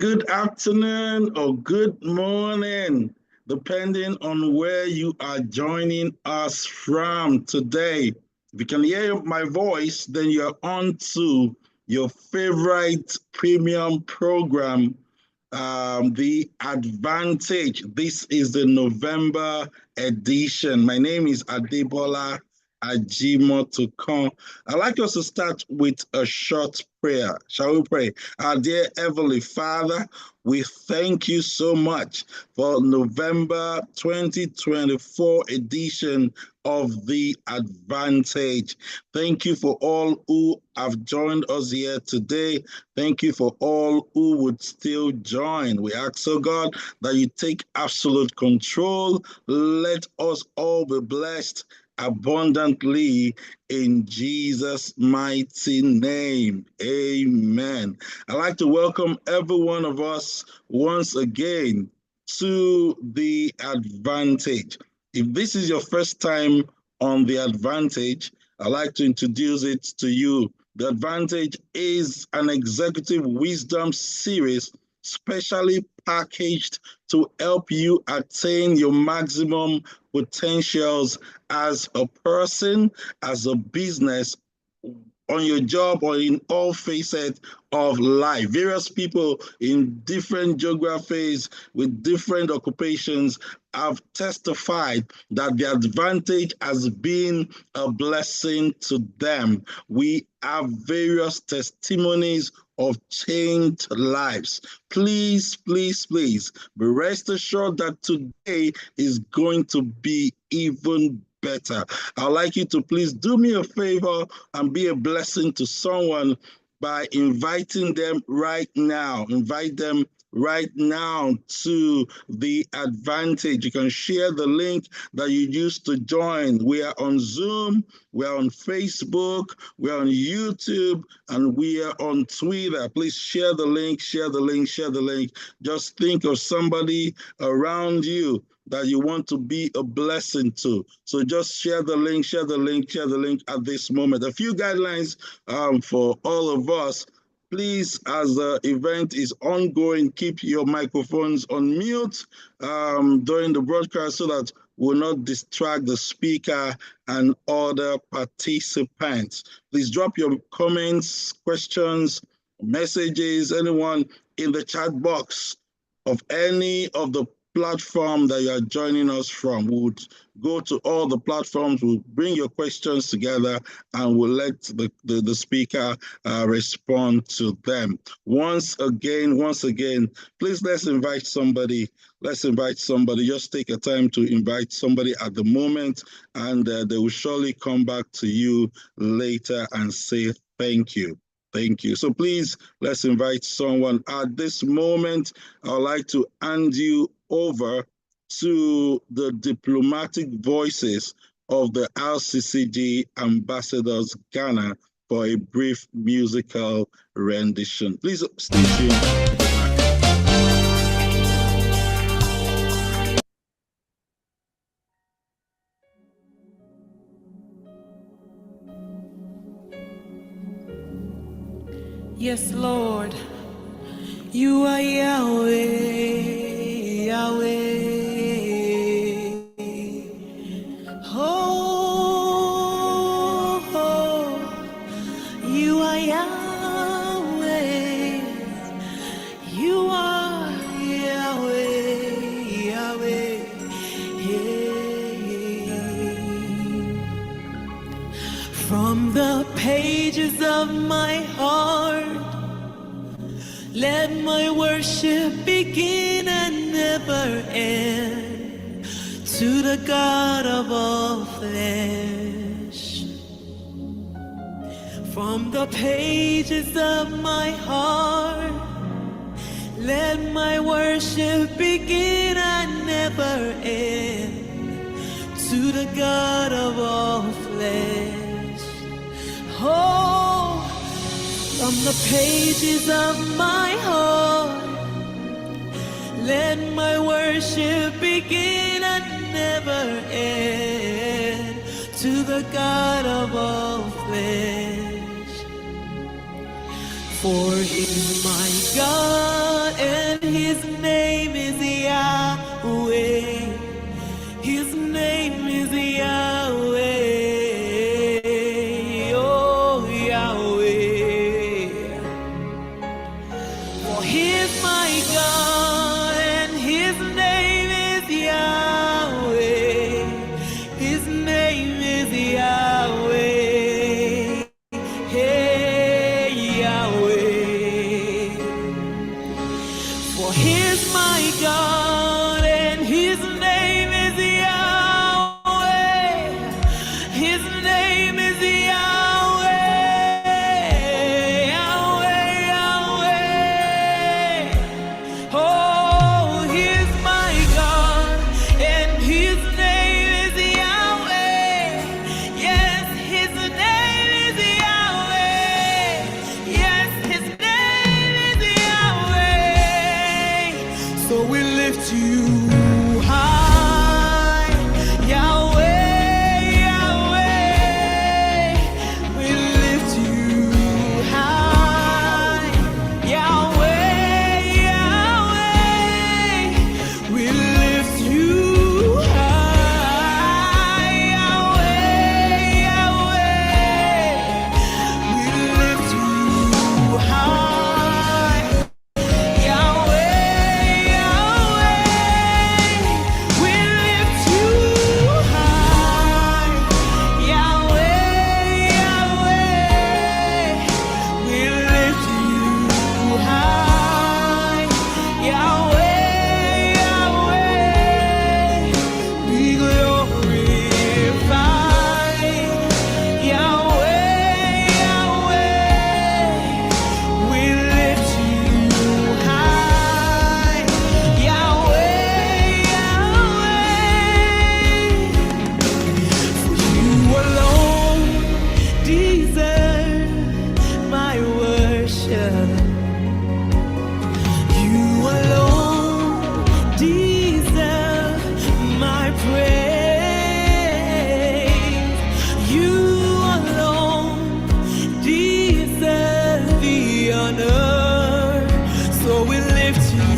good afternoon, or good morning, depending on where you are joining us from today. If you can hear my voice, then you're on to your favorite premium program, The Advantage. This is the November edition. My name is Adebola Ajimotokon. I'd like us to start with a short prayer. Shall we pray? Our dear Heavenly Father, we thank you so much for November 2024 edition of The Advantage. Thank you for all who have joined us here today. Thank you for all who would still join. We ask, oh God, that you take absolute control. Let us all be blessed abundantly in Jesus' mighty name. Amen. I'd like to welcome every one of us once again to The Advantage. If this is your first time on The Advantage, I'd like to introduce it to you. The Advantage is an executive wisdom series specially packaged to help you attain your maximum potentials as a person, as a business, on your job, or in all facets of life. Various people in different geographies with different occupations have testified that the advantage has been a blessing to them. We have various testimonies of changed lives. Please, please, please be rest assured that today is going to be even better. I'd like you to please do me a favor and be a blessing to someone by inviting them right now. Invite them right now to The Advantage. You can share the link that you used to join. We are on Zoom, we are on Facebook, we are on YouTube, and we are on Twitter. Please share the link, share the link, share the link. Just think of somebody around you that you want to be a blessing to. So just share the link, share the link, share the link at this moment. A few guidelines for all of us. Please, as the event is ongoing, keep your microphones on mute during the broadcast so that will not distract the speaker and other participants. Please drop your comments, questions, messages, anyone in the chat box of any of the platform that you are joining us from. We would go to all the platforms, we'll bring your questions together, and we'll let the speaker respond to them. Once again, please let's invite somebody. Let's invite somebody. Just take a time to invite somebody at the moment, and they will surely come back to you later and say thank you. Thank you. So please, let's invite someone. At this moment, I'd like to hand you over to the diplomatic voices of the RCCG Ambassadors Ghana for a brief musical rendition. Please stay tuned. Yes, Lord, you are Yahweh, Yahweh. Oh, you are Yahweh, you are Yahweh, Yahweh. Yeah. From the pages of my heart, let my worship begin and never end, to the God of all flesh. From the pages of my heart, let my worship begin and never end, to the God of all flesh. Oh, from the pages of my heart, let my worship begin and never end, to the God of all flesh. For He's my God, and His name is Yahweh. His name is Yahweh. Oh, Yahweh. For He's my God, and His name is Yahweh. His name is Yahweh. Hey, Yahweh. For He's my God, and His name is Yahweh. His name is Yahweh. Yahweh, Yahweh. Oh, He's my God, and His name is Yahweh. Yes, His name is Yahweh. Yes, His name is Yahweh. So we lift you high, Yahweh, Yahweh. We lift you high, Yahweh, Yahweh. We lift you high, Yahweh, Yahweh. We lift you high, Yahweh, Yahweh. We lift you high, Yahweh, Yahweh. We lift you high, Yahweh, Yahweh. Be glorified, Yahweh, Yahweh. We lift you high, Yahweh, Yahweh. For you alone deserve my worship. You alone deserve my praise. You alone deserve the honor. So we lift you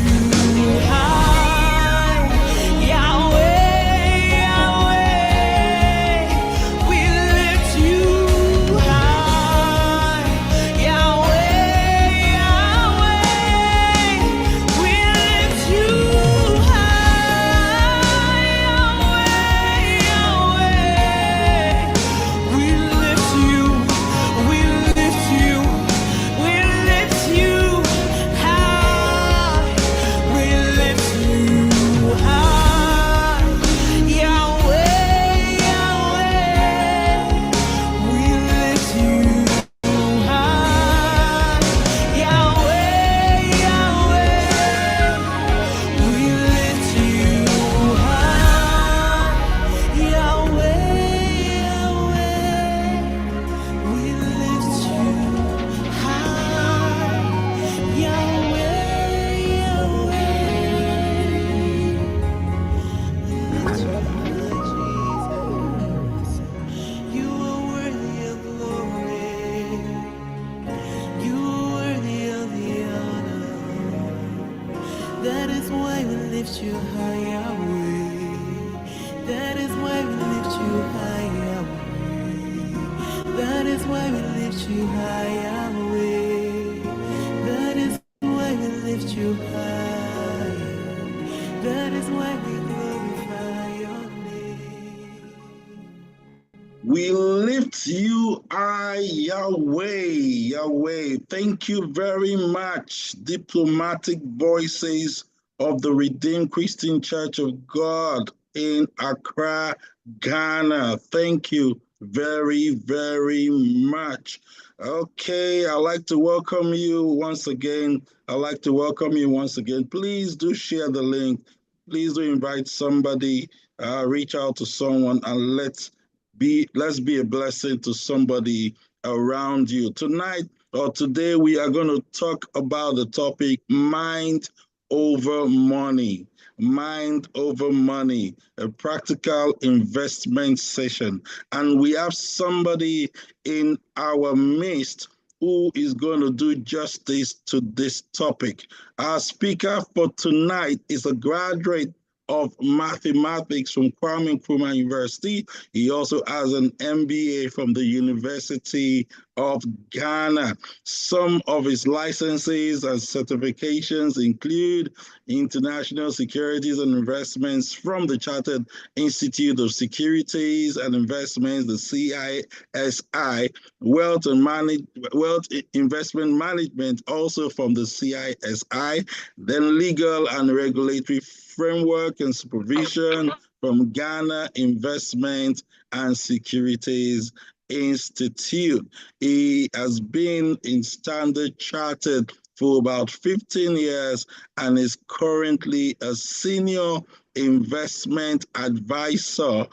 high, Yahweh, Yahweh. We lift you high, Yahweh, Yahweh. We lift you high, Yahweh, Yahweh. We lift you, we lift you, we lift you high. We lift you high, Yahweh, Yahweh. We lift you high, Yahweh, Yahweh. We lift you high, Yahweh, Yahweh. We lift you high, Yahweh, Yahweh. You are worthy of glory. You are worthy of the honor. That is why we lift you high, Yahweh. That is why we lift you high, Yahweh. That is why we lift you high, Yahweh. That is why we lift you high. That is why we glorify your name. We lift you high, Yahweh, Yahweh. Thank you very much, diplomatic voices of the Redeemed Christian Church of God in Accra, Ghana. Thank you very, very much. Okay, I'd like to welcome you once again. Please do share the link. Please do invite somebody, reach out to someone, and let's be a blessing to somebody around you. Tonight or today, we are going to talk about the topic mind over money. Mind over money, a practical investment session. And we have somebody in our midst who is going to do justice to this topic. Our speaker for tonight is a graduate of mathematics from Kwame Nkrumah University. He also has an MBA from the University of Ghana. Some of his licenses and certifications include International Securities and Investments from the Chartered Institute of Securities and Investments, the CISI, Wealth Investment Management, also from the CISI, then Legal and Regulatory Framework and Supervision from Ghana Investment and Securities Institute. He has been in Standard Chartered for about 15 years and is currently a senior investment advisor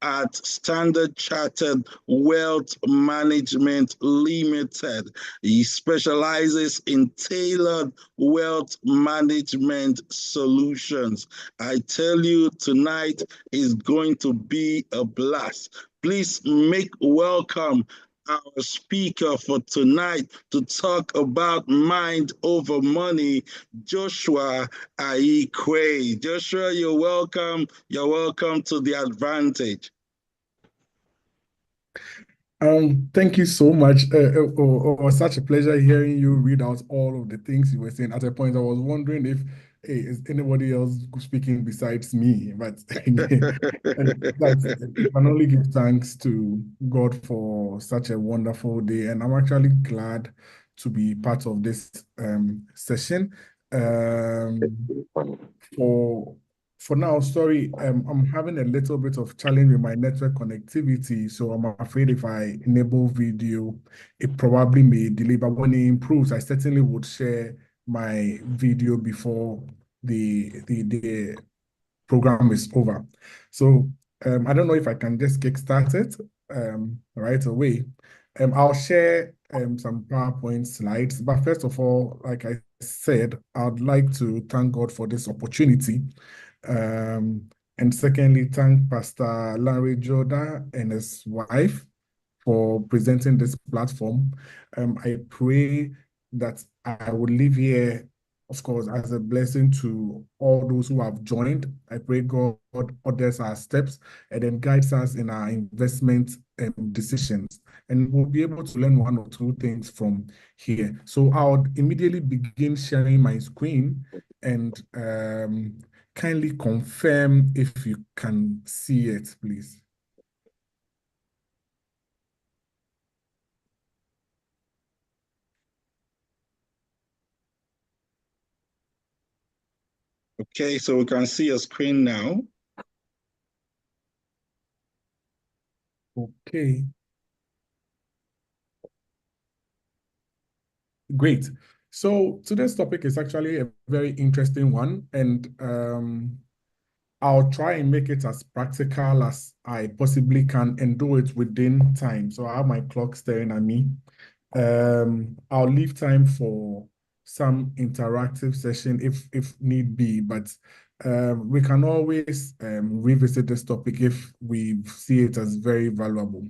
at Standard Chartered Wealth Management Limited. He specializes in tailored wealth management solutions. I tell you, tonight is going to be a blast. Please make welcome our speaker for tonight to talk about mind over money, Joshua Aikwe. Joshua, you're welcome. You're welcome to The Advantage. Thank you so much. It was such a pleasure hearing you read out all of the things you were saying. At a point, I was wondering if, hey, is anybody else speaking besides me? But we can only give thanks to God for such a wonderful day. And I'm actually glad to be part of this session. For now, sorry, I'm having a little bit of challenge with my network connectivity, so I'm afraid if I enable video, it probably may delay, but when it improves, I certainly would share my video before the program is over. So I don't know if I can just kickstart it right away. I'll share some PowerPoint slides, but first of all, like I said, I'd like to thank God for this opportunity. And secondly, thank Pastor Larry Jordan and his wife for presenting this platform. I pray that I will leave here, of course, as a blessing to all those who have joined. I pray God orders our steps and then guides us in our investment decisions. And we'll be able to learn one or two things from here. So I'll immediately begin sharing my screen and kindly confirm if you can see it, please. Okay, so we can see a screen now. Okay. Great. So today's topic is actually a very interesting one, and I'll try and make it as practical as I possibly can and do it within time. So I have my clock staring at me. I'll leave time for some interactive session if need be, but we can always revisit this topic if we see it as very valuable.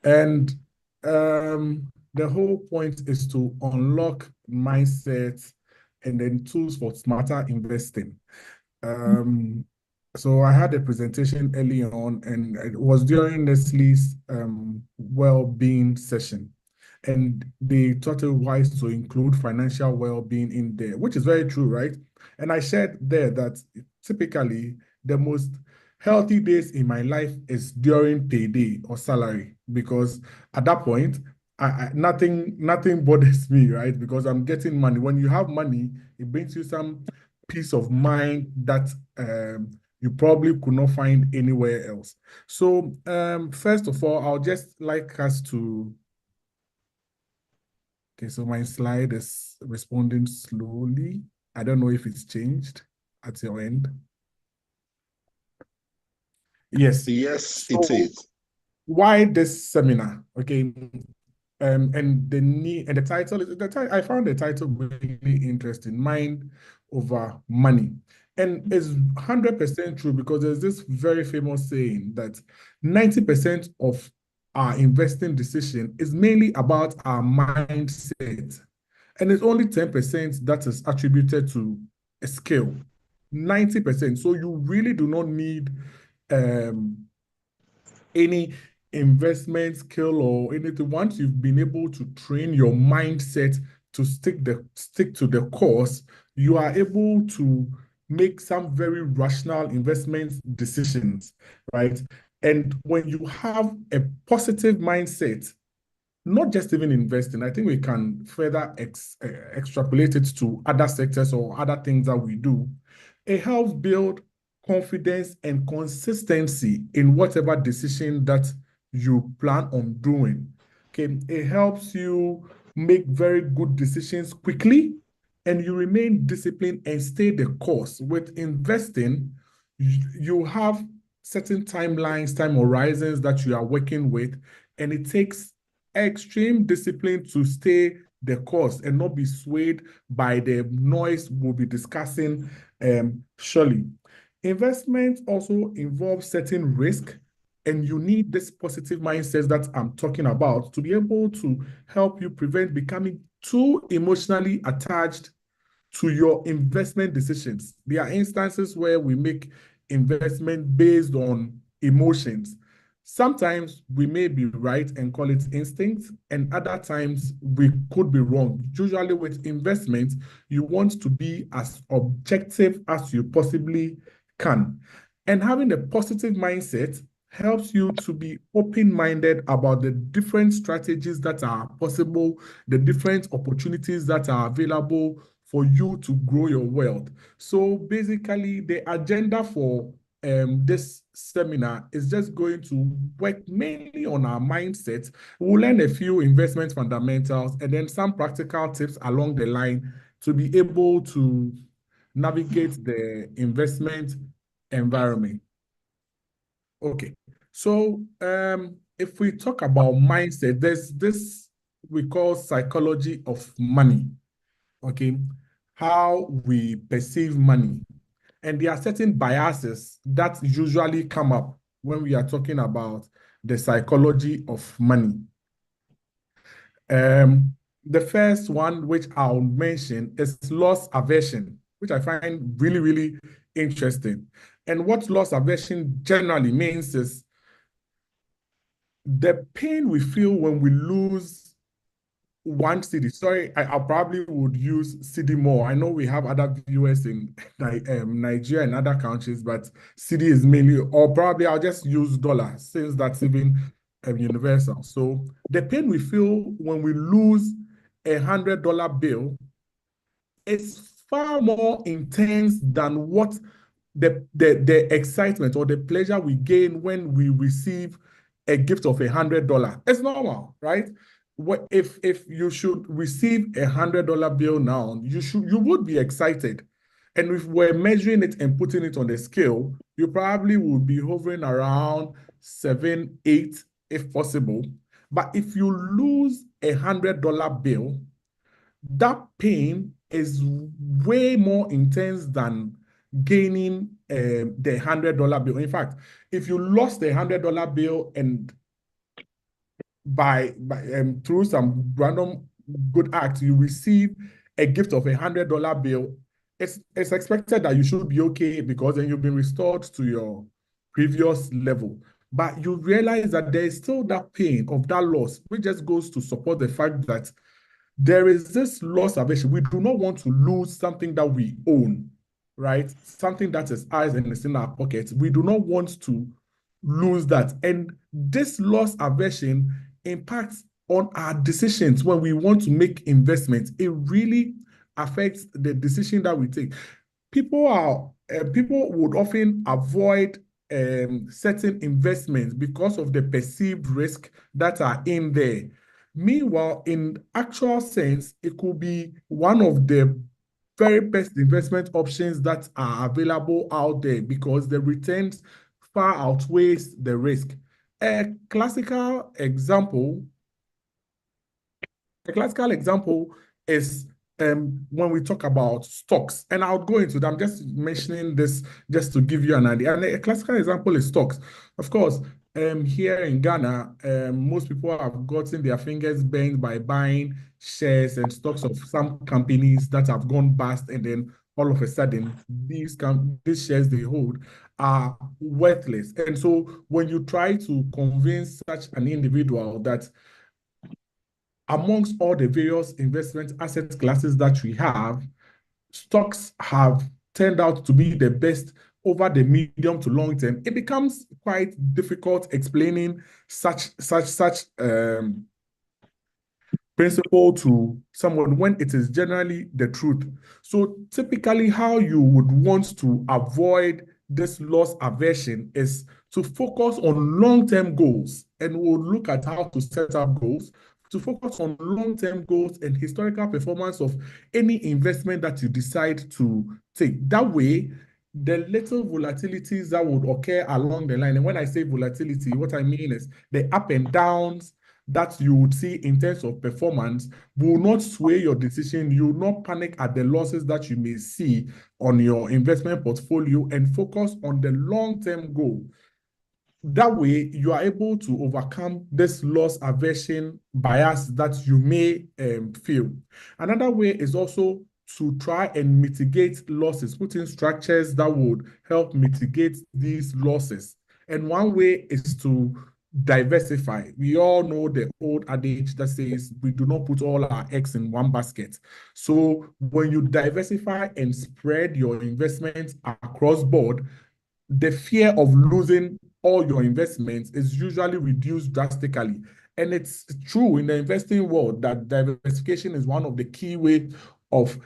And the whole point is to unlock mindsets and then tools for smarter investing. So I had a presentation early on, and it was during Nestle's well-being session. And they thought it wise to include financial well-being in there, which is very true, right? And I shared there that typically the most healthy days in my life is during payday or salary, because at that point, nothing bothers me, right? Because I'm getting money. When you have money, it brings you some peace of mind that you probably could not find anywhere else. So first of all, I'll just like us to, okay, so my slide is responding slowly. I don't know if it's changed at your end. Yes. Yes, it is. Why this seminar? Okay. And the title is I found the title really interesting, Mind Over Money. And it's 100% true, because there's this very famous saying that 90% of our investing decision is mainly about our mindset. And it's only 10% that is attributed to a skill, 90%. So you really do not need any investment skill or anything. Once you've been able to train your mindset to stick to the course, you are able to make some very rational investment decisions, right? And when you have a positive mindset, not just even investing, I think we can further extrapolate it to other sectors or other things that we do. It helps build confidence and consistency in whatever decision that you plan on doing. Okay, it helps you make very good decisions quickly, and you remain disciplined and stay the course. With investing, you have certain timelines, time horizons that you are working with, and it takes extreme discipline to stay the course and not be swayed by the noise we'll be discussing surely. Investment also involves certain risk, and you need this positive mindset that I'm talking about to be able to help you prevent becoming too emotionally attached to your investment decisions. There are instances where we make investment based on emotions. Sometimes we may be right and call it instinct, and other times we could be wrong. Usually with investment, you want to be as objective as you possibly can. And having a positive mindset helps you to be open-minded about the different strategies that are possible, the different opportunities that are available for you to grow your wealth. So basically, the agenda for this seminar is just going to work mainly on our mindset. We'll learn a few investment fundamentals and then some practical tips along the line to be able to navigate the investment environment. Okay, so if we talk about mindset, there's this we call psychology of money. Okay, how we perceive money. And there are certain biases that usually come up when we are talking about the psychology of money. The first one, which I'll mention, is loss aversion, which I find really, really interesting. And what loss aversion generally means is the pain we feel when we lose one cedi. Sorry, I probably would use cedi more. I know we have other viewers in Nigeria and other countries, but cedi is mainly, or probably I'll just use dollar since that's even universal. So the pain we feel when we lose $100 bill is far more intense than what the excitement or the pleasure we gain when we receive a gift of $100. It's normal, right? If you should receive $100 bill now, you would be excited. And if we're measuring it and putting it on the scale, you probably would be hovering around 7, 8, if possible. But if you lose $100 bill, that pain is way more intense than gaining the $100 bill. In fact, if you lost the $100 bill and by through some random good act, you receive a gift of $100 bill, it's expected that you should be okay because then you've been restored to your previous level. But you realize that there is still that pain of that loss, which just goes to support the fact that there is this loss aversion. We do not want to lose something that we own, right? Something that is ours and is in our pockets. We do not want to lose that. And this loss aversion impacts on our decisions when we want to make investments. It really affects the decision that we take. People would often avoid certain investments because of the perceived risk that are in there. Meanwhile, in actual sense, it could be one of the very best investment options that are available out there because the returns far outweighs the risk. A classical example is when we talk about stocks, and I'll go into that. I'm just mentioning this just to give you an idea. And a classical example is stocks. Of course, Here in Ghana, most people have gotten their fingers burned by buying shares and stocks of some companies that have gone bust, and then all of a sudden, these shares they hold are worthless. And so, when you try to convince such an individual that amongst all the various investment asset classes that we have, stocks have turned out to be the best over the medium to long term, it becomes quite difficult explaining such principle to someone when it is generally the truth. So typically, how you would want to avoid this loss aversion is to focus on long-term goals, and we'll look at how to set up goals to focus on long-term goals and historical performance of any investment that you decide to take. That way, the little volatilities that would occur along the line, and when I say volatility, what I mean is the up and downs that you would see in terms of performance will not sway your decision. You will not panic at the losses that you may see on your investment portfolio, and focus on the long-term goal. That way, you are able to overcome this loss aversion bias that you may feel. Another way is also to try and mitigate losses, put in structures that would help mitigate these losses. And one way is to diversify. We all know the old adage that says we do not put all our eggs in one basket. So when you diversify and spread your investments across board, the fear of losing all your investments is usually reduced drastically. And it's true in the investing world that diversification is one of the key ways of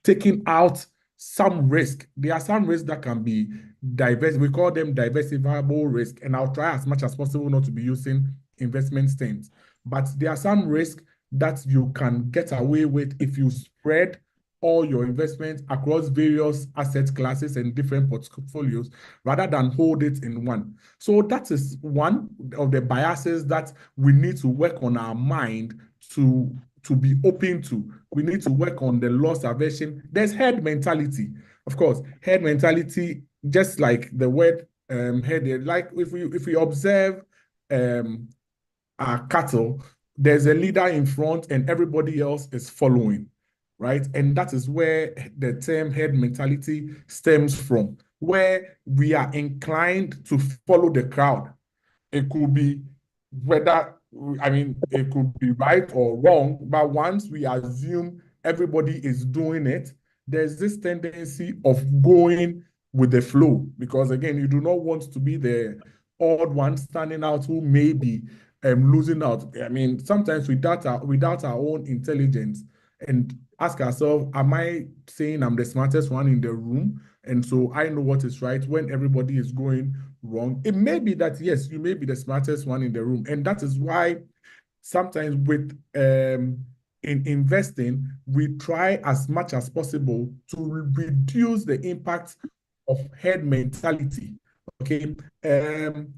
taking out some risk. There are some risks that can be diverse. We call them diversifiable risk. And I'll try as much as possible not to be using investment terms. But there are some risks that you can get away with if you spread all your investments across various asset classes and different portfolios rather than hold it in one. So that is one of the biases that we need to work on our mind to be open to. We need to work on the loss aversion. There's herd mentality. Of course, herd mentality, just like the word herd, like if we observe our cattle, there's a leader in front and everybody else is following, right? And that is where the term herd mentality stems from, where we are inclined to follow the crowd. It could be it could be right or wrong, but once we assume everybody is doing it, there's this tendency of going with the flow, because again, you do not want to be the odd one standing out who may be losing out. I mean, sometimes without our own intelligence, and ask ourselves, am I saying I'm the smartest one in the room, and so I know what is right when everybody is going wrong? It may be that, yes, you may be the smartest one in the room. And that is why sometimes with in investing, we try as much as possible to reduce the impact of herd mentality. Okay,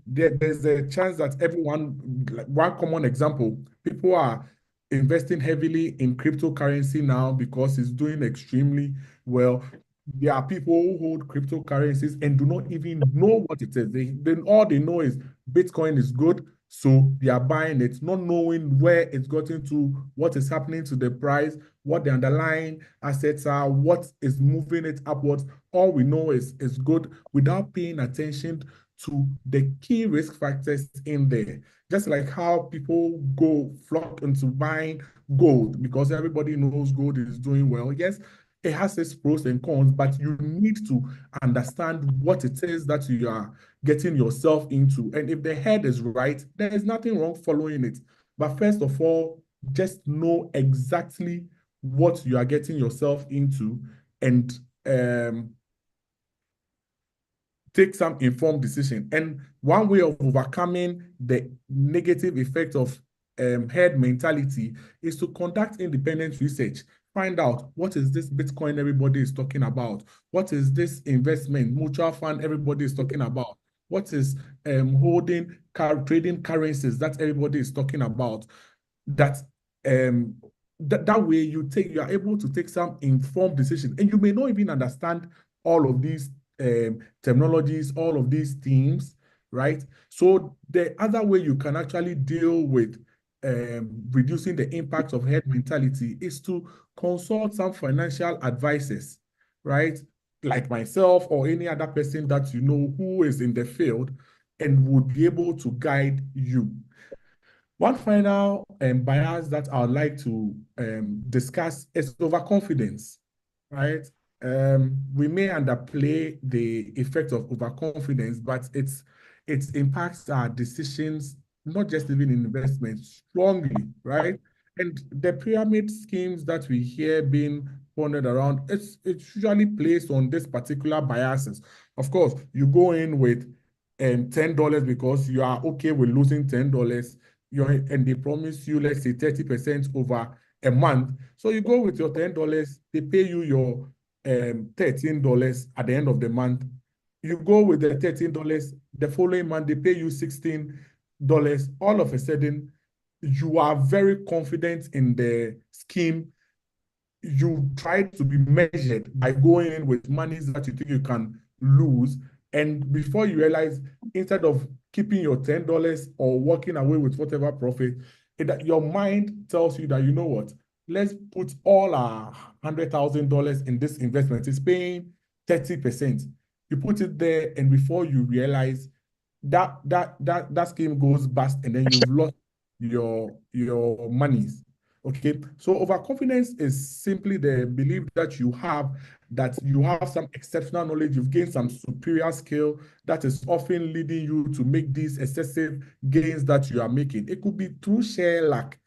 there's a chance that one common example, people are investing heavily in cryptocurrency now because it's doing extremely well. There are people who hold cryptocurrencies and do not even know what it is. All they know is Bitcoin is good, so they are buying it, not knowing where it's gotten to, what is happening to the price, what the underlying assets are, what is moving it upwards. All we know is good, without paying attention to the key risk factors in there. Just like how people flock into buying gold because everybody knows gold is doing well. Yes, it has its pros and cons, but you need to understand what it is that you are getting yourself into. And if the head is right, there is nothing wrong following it. But first of all, just know exactly what you are getting yourself into, and take some informed decision. And one way of overcoming the negative effect of herd mentality is to conduct independent research. Find out, what is this Bitcoin everybody is talking about? What is this investment mutual fund everybody is talking about? What is trading currencies that everybody is talking about? That way you are able to take some informed decision, and you may not even understand all of these terminologies, all of these themes, right? So the other way you can actually deal with reducing the impact of herd mentality is to consult some financial advisors, right? Like myself or any other person that you know who is in the field and would be able to guide you. One final bias that I would like to discuss is overconfidence, right? We may underplay the effect of overconfidence, but it impacts our decisions, not just even in investments, strongly, right? And the pyramid schemes that we hear being funded around, it's usually placed on this particular biases. Of course, you go in with $10 because you are okay with losing $10, and they promise you, let's say, 30% over a month. So you go with your $10, they pay you your $13 at the end of the month. You go with the $13, the following month, they pay you $16. All of a sudden, you are very confident in the scheme. You try to be measured by going in with monies that you think you can lose. And before you realize, instead of keeping your $10 or walking away with whatever profit, your mind tells you that, you know what, let's put all our $100,000 in this investment. It's paying 30%. You put it there, and before you realize, that scheme goes bust, and then you've lost your monies. Okay, so overconfidence is simply the belief that you have some exceptional knowledge, you've gained some superior skill that is often leading you to make these excessive gains that you are making. It could be through sheer luck,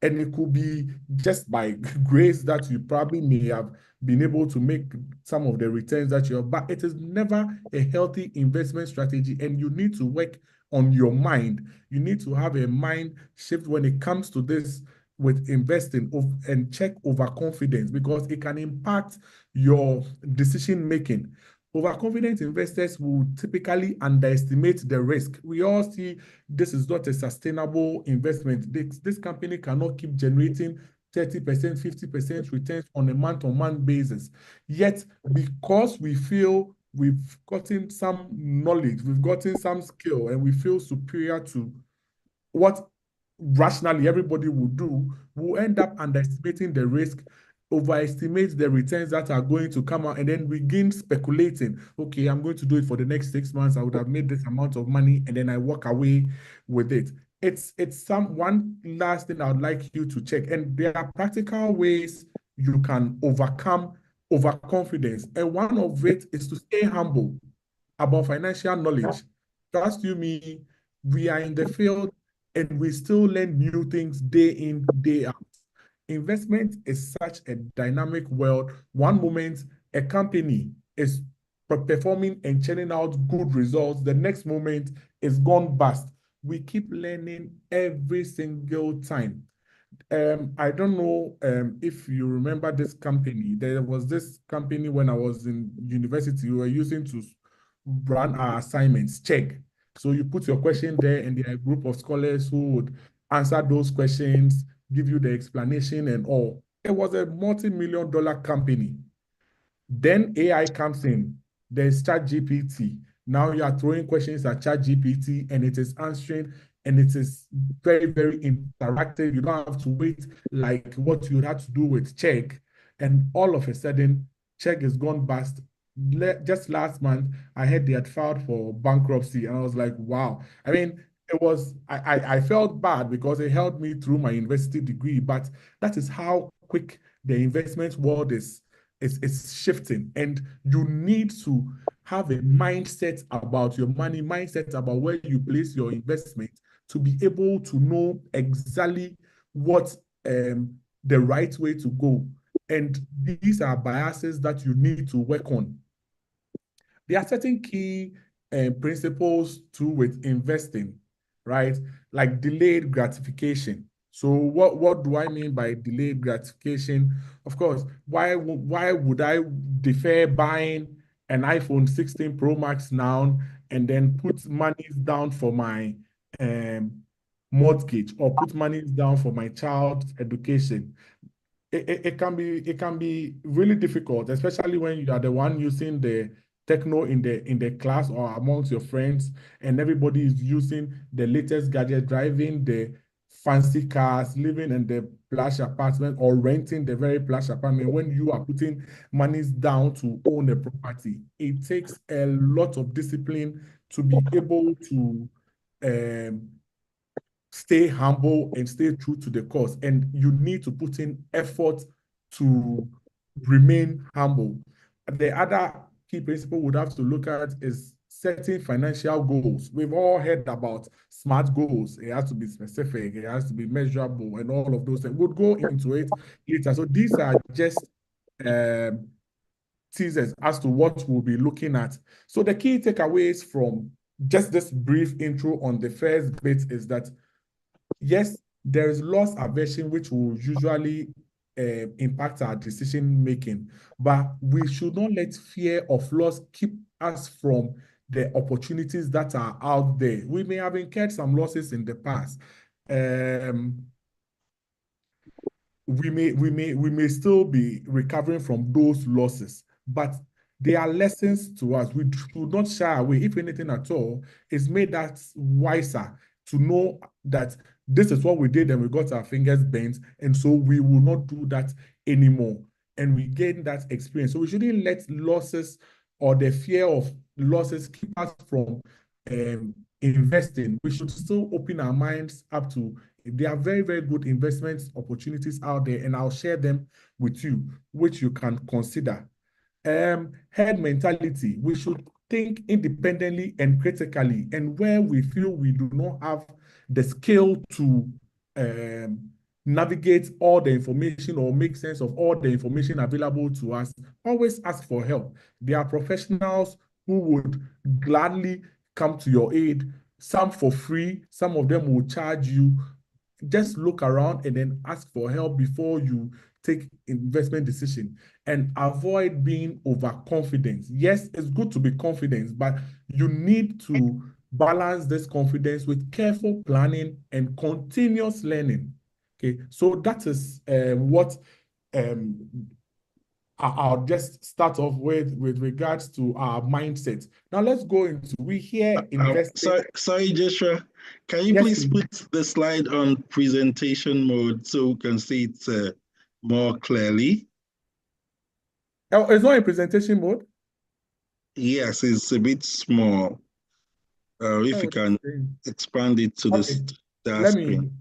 and it could be just by grace that you probably may have been able to make some of the returns that you have, but it is never a healthy investment strategy, and you need to work on your mind. You need to have a mind shift when it comes to this with investing and check overconfidence, because it can impact your decision making. Overconfident investors will typically underestimate the risk. We all see this is not a sustainable investment. This company cannot keep generating 30%, 50% returns on a month-on-month basis. Yet, because we feel we've gotten some knowledge, we've gotten some skill, and we feel superior to what rationally everybody would do, we'll end up underestimating the risk, overestimate the returns that are going to come out, and then begin speculating. Okay, I'm going to do it for the next 6 months. I would have made this amount of money, and then I walk away with it. It's one last thing I would like you to check, and there are practical ways you can overcome overconfidence, and one of it is to stay humble about financial knowledge. Trust you me, we are in the field and we still learn new things day in, day out. Investment is such a dynamic world. One moment, a company is performing and churning out good results. The next moment is gone bust. We keep learning every single time. I don't know if you remember this company. There was this company when I was in university, we were using to run our assignments, check. So you put your question there, and there are a group of scholars who would answer those questions, give you the explanation and all. It was a multi-million-dollar company. Then AI comes in. There's ChatGPT. Now you are throwing questions at ChatGPT, and it is answering, and it is very, very interactive. You don't have to wait like what you had to do with Check. And all of a sudden, Check is gone bust. Just last month, I heard they had filed for bankruptcy, and I was like, wow. I mean, I felt bad because it helped me through my university degree, but that is how quick the investment world is shifting, and you need to have a mindset about your money, mindset about where you place your investment, to be able to know exactly what the right way to go. And these are biases that you need to work on. There are certain key principles too with investing, right? Like delayed gratification. So what do I mean by delayed gratification? Of course, why would I defer buying an iPhone 16 Pro Max now and then put money down for my mortgage, or put money down for my child's education? It can be really difficult, especially when you are the one using the techno in the class or amongst your friends, and everybody is using the latest gadget, driving the fancy cars, living in the plush apartment or renting the very plush apartment, when you are putting monies down to own a property, it takes a lot of discipline to be able to stay humble and stay true to the cause. And you need to put in effort to remain humble. The other key principle we'd have to look at is setting financial goals. We've all heard about SMART goals. It has to be specific, it has to be measurable, and all of those things. We'll go into it later. So these are just teasers as to what we'll be looking at. So the key takeaways from just this brief intro on the first bit is that, yes, there is loss aversion, which will usually impact our decision making, but we should not let fear of loss keep us from the opportunities that are out there. We may have incurred some losses in the past. We may still be recovering from those losses, but they are lessons to us. We should not shy away. If anything at all, it's made us wiser to know that this is what we did and we got our fingers bent, and so we will not do that anymore. And we gain that experience. So we shouldn't let losses or the fear of losses keep us from investing. We should still open our minds up to, there are very, very good investment opportunities out there, and I'll share them with you, which you can consider. Herd mentality. We should think independently and critically, and where we feel we do not have the skill to navigate all the information or make sense of all the information available to us, always ask for help. There are professionals who would gladly come to your aid, some for free, some of them will charge you. Just look around and then ask for help before you take investment decision, and avoid being overconfident. Yes, it's good to be confident, but you need to balance this confidence with careful planning and continuous learning. Okay, so that is what I'll just start off with regards to our mindset. Now let's go into, we hear investing. Sorry, Joshua. Can you Yes, please put the slide on presentation mode so we can see it more clearly? Oh, it's not in presentation mode? Yes, it's a bit small. If you can expand it to the screen.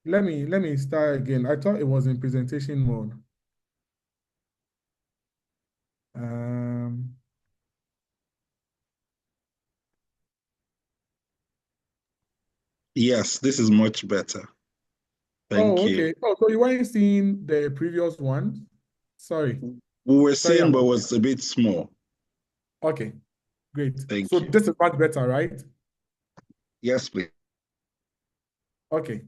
Let me start again. I thought it was in presentation mode. Yes, this is much better. Thank you. Okay. Oh, so you weren't seeing the previous one? Sorry. We were seeing, but it was a bit small. Okay, great. Thank so you. This is much better, right? Yes, please. Okay.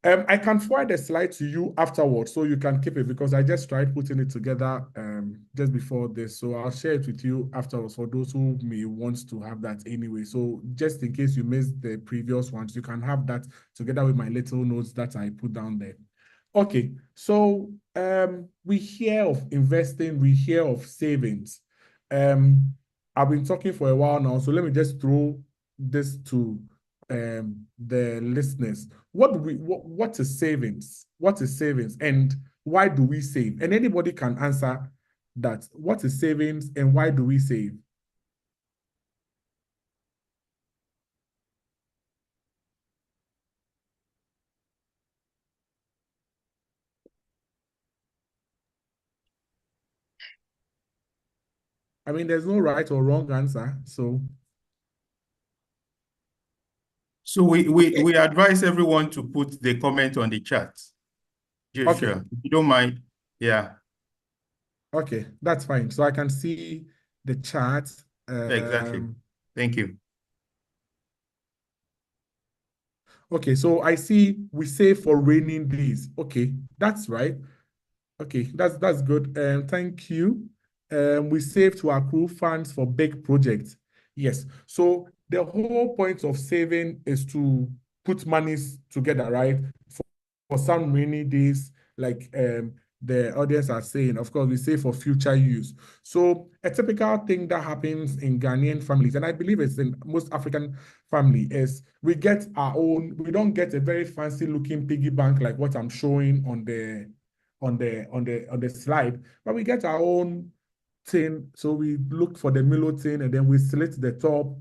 I can forward the slide to you afterwards so you can keep it, because I just tried putting it together just before this. So I'll share it with you afterwards for those who may want to have that anyway. So just in case you missed the previous ones, you can have that together with my little notes that I put down there. Okay, so we hear of investing, we hear of savings. I've been talking for a while now, so let me just throw this to the listeners. What is savings? What is savings, and why do we save? And anybody can answer that. What is savings and why do we save? I mean, there's no right or wrong answer, so. So we advise everyone to put the comment on the chat. Joshua, Okay. if you don't mind. Yeah. Okay, that's fine. So I can see the chat. Exactly. Thank you. Okay, so I see we save for raining days. Okay, that's right. Okay, that's good. Thank you. We save to accrue funds for big projects. Yes. So the whole point of saving is to put monies together, right? For some rainy days, like the audience are saying. Of course, we say for future use. So a typical thing that happens in Ghanaian families, and I believe it's in most African family, is we get our own. We don't get a very fancy looking piggy bank like what I'm showing on the slide, but we get our own tin. So we look for the Milo tin, and then we slit the top.